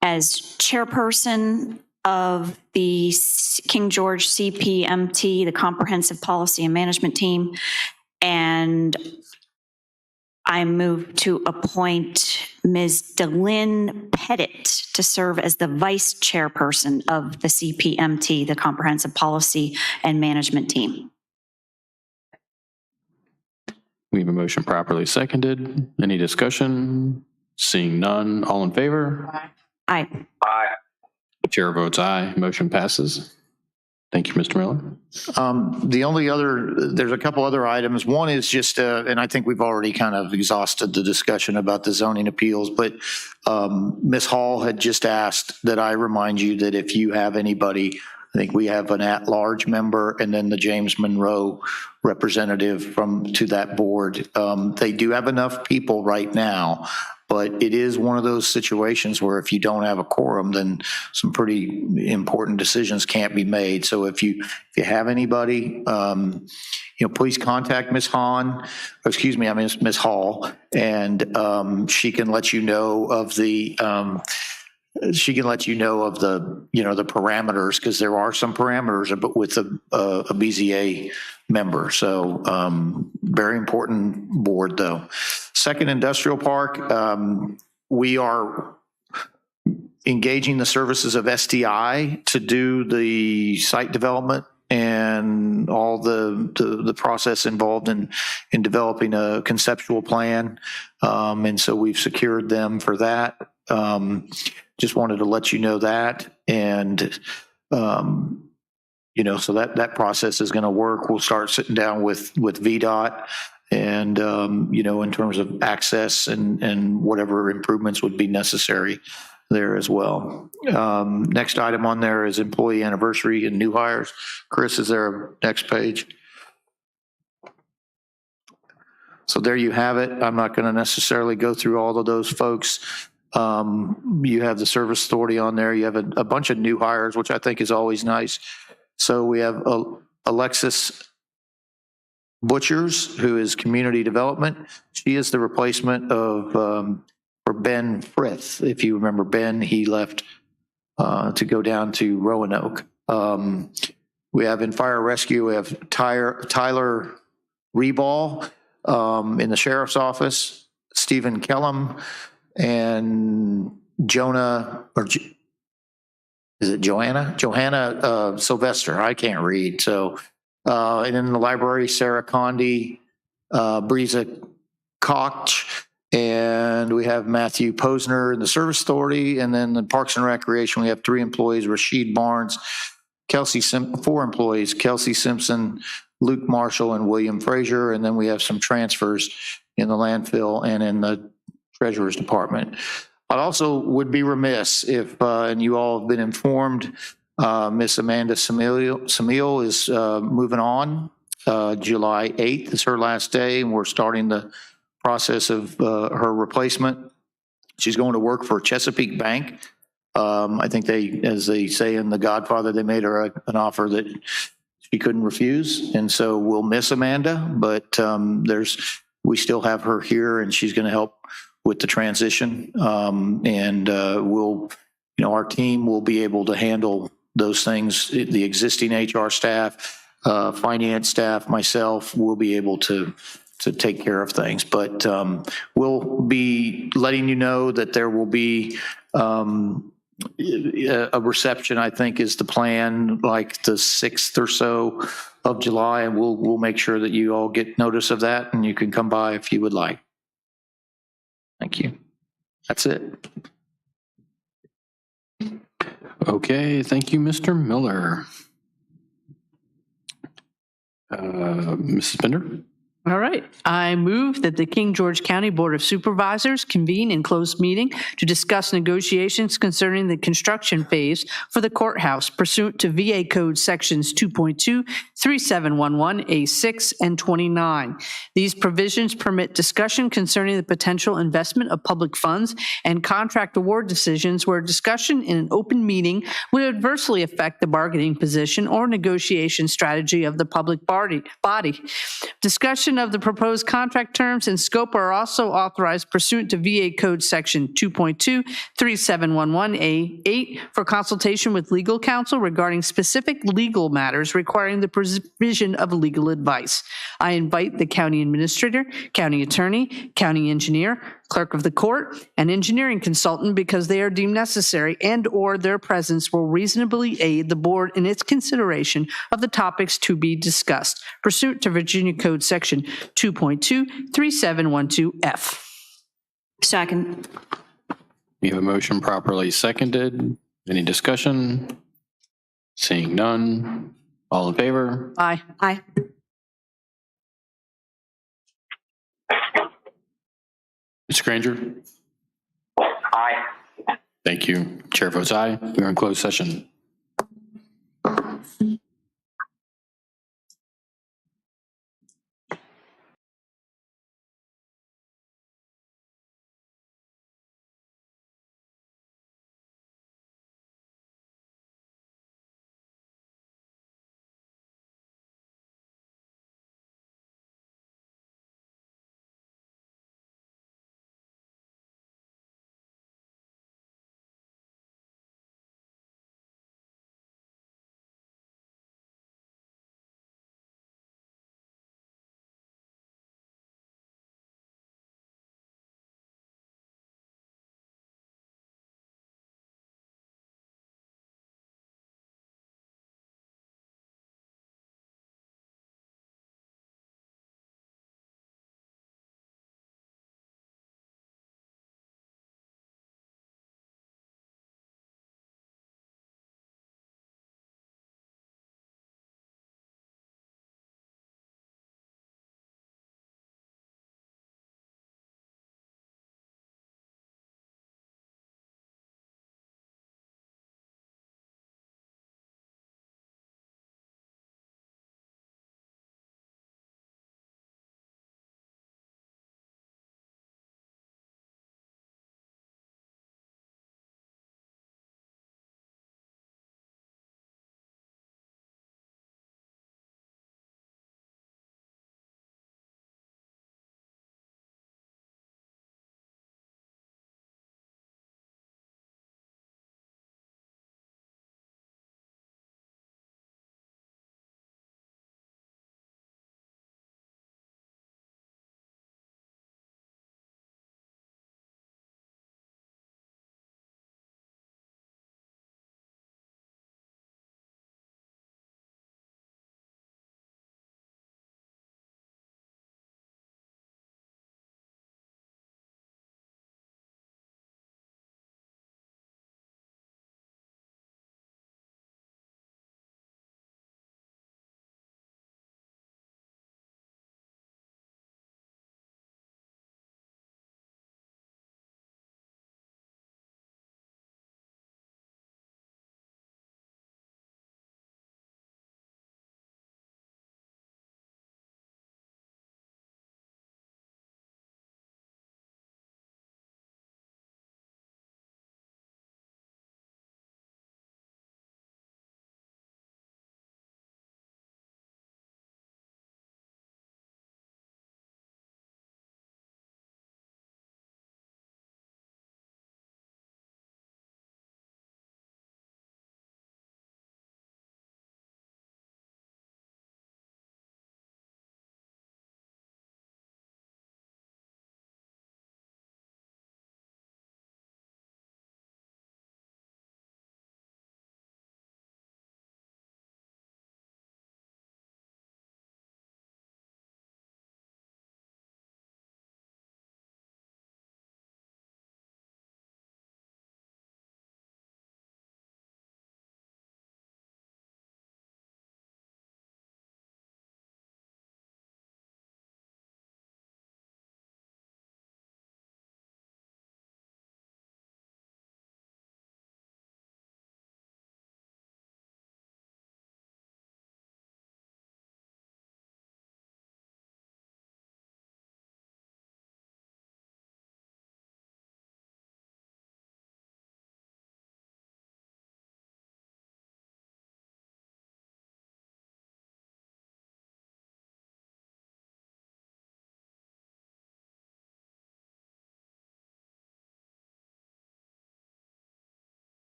as chairperson of the King George CPMT, the Comprehensive Policy and Management Team, and I move to appoint Ms. Dalen Pettit to serve as the vice chairperson of the CPMT, the Comprehensive Policy and Management Team. We have a motion properly seconded. Any discussion? Seeing none, all in favor? Aye. Aye. Chair votes aye, motion passes. Thank you, Mr. Miller. The only other, there's a couple other items. One is just, and I think we've already kind of exhausted the discussion about the zoning appeals, but Ms. Hall had just asked that I remind you that if you have anybody, I think we have an at-large member and then the James Monroe representative to that board. They do have enough people right now, but it is one of those situations where if you don't have a quorum, then some pretty important decisions can't be made. So if you have anybody, please contact Ms. Ms. Hall, and she can let you know of the the parameters, because there are some parameters with a BZA member. So very important board though. Second Industrial Park, we are engaging the services of SDI to do the site development and all the process involved in developing a conceptual plan. And so we've secured them for that. Just wanted to let you know that. And, so that process is going to work. We'll start sitting down with VDOT and, in terms of access and whatever improvements would be necessary there as well. Next item on there is employee anniversary and new hires. Chris, is there a next page? So there you have it. I'm not going to necessarily go through all of those folks. You have the service authority on there. You have a bunch of new hires, which I think is always nice. So we have Alexis Butchers, who is community development. She is the replacement of for Ben Frith. If you remember Ben, he left to go down to Roanoke. We have in fire rescue, we have Tyler Reball in the sheriff's office, Stephen Kellum, and Jonah, or is it Johanna? Johanna Sylvester. I can't read. So, and in the library, Sarah Condi, Breeza Koch, and we have Matthew Posner in the Service Authority. And then the Parks and Recreation, we have 3 employees, Rashid Barnes, 4 employees, Kelsey Simpson, Luke Marshall, and William Frazier. And then we have some transfers in the landfill and in the Treasurer's Department. I also would be remiss if, and you all have been informed, Miss Amanda Samil is moving on. July 8th is her last day, and we're starting the process of her replacement. She's going to work for Chesapeake Bank. I think they, as they say in The Godfather, they made her an offer that she couldn't refuse. And so we'll miss Amanda, but we still have her here, and she's going to help with the transition. We'll, our team will be able to handle those things. The existing HR staff, finance staff, myself, will be able to take care of things. But we'll be letting you know that there will be a reception, I think is the plan, like the 6th or so of July, and we'll make sure that you all get notice of that, and you can come by if you would like. Thank you. That's it. Okay, thank you, Mr. Miller. Mrs. Bender? All right. I move that the King George County Board of Supervisors convene in closed meeting to discuss negotiations concerning the construction phase for the courthouse pursuant to VA Code Sections 2.2, 3711, A6, and 29. These provisions permit discussion concerning the potential investment of public funds and contract award decisions where discussion in an open meeting would adversely affect the bargaining position or negotiation strategy of the public body. Discussion of the proposed contract terms and scope are also authorized pursuant to VA Code Section 2.2, 3711A8 for consultation with legal counsel regarding specific legal matters requiring the provision of legal advice. I invite the county administrator, county attorney, county engineer, clerk of the court, and engineering consultant because they are deemed necessary and/or their presence will reasonably aid the board in its consideration of the topics to be discussed, pursuant to Virginia Code Section 2.2, 3712F. Second. We have a motion properly seconded. Any discussion? Seeing none. All in favor? Aye. Aye. Mr. Granger? Aye. Thank you. Chair votes aye. We are in closed session.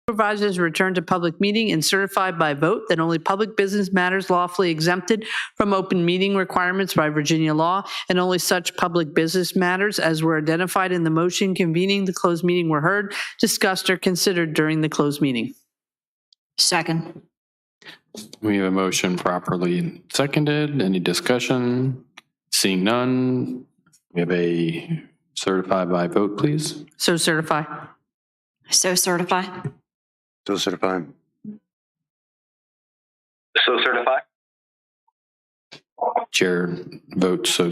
Supervisors return to public meeting and certified by vote that only public business matters lawfully exempted from open meeting requirements by Virginia law, and only such public business matters as were identified in the motion convening the closed meeting were heard, discussed, or considered during the closed meeting. Second. We have a motion properly seconded. Any discussion? Seeing none, we have a certified by vote, please. So certify. So certify. So certified. So certify. Chair votes so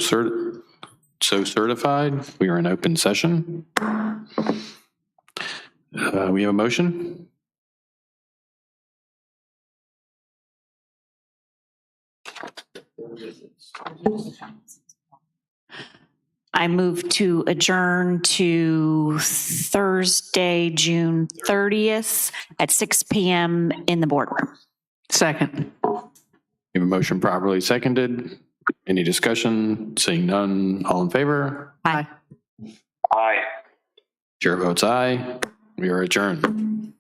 certified. We are in open session. We have a motion. I move to adjourn to Thursday, June 30th at 6 p.m. in the boardroom. Second. We have a motion properly seconded. Any discussion? Seeing none, all in favor? Aye. Aye. Chair votes aye. We are adjourned.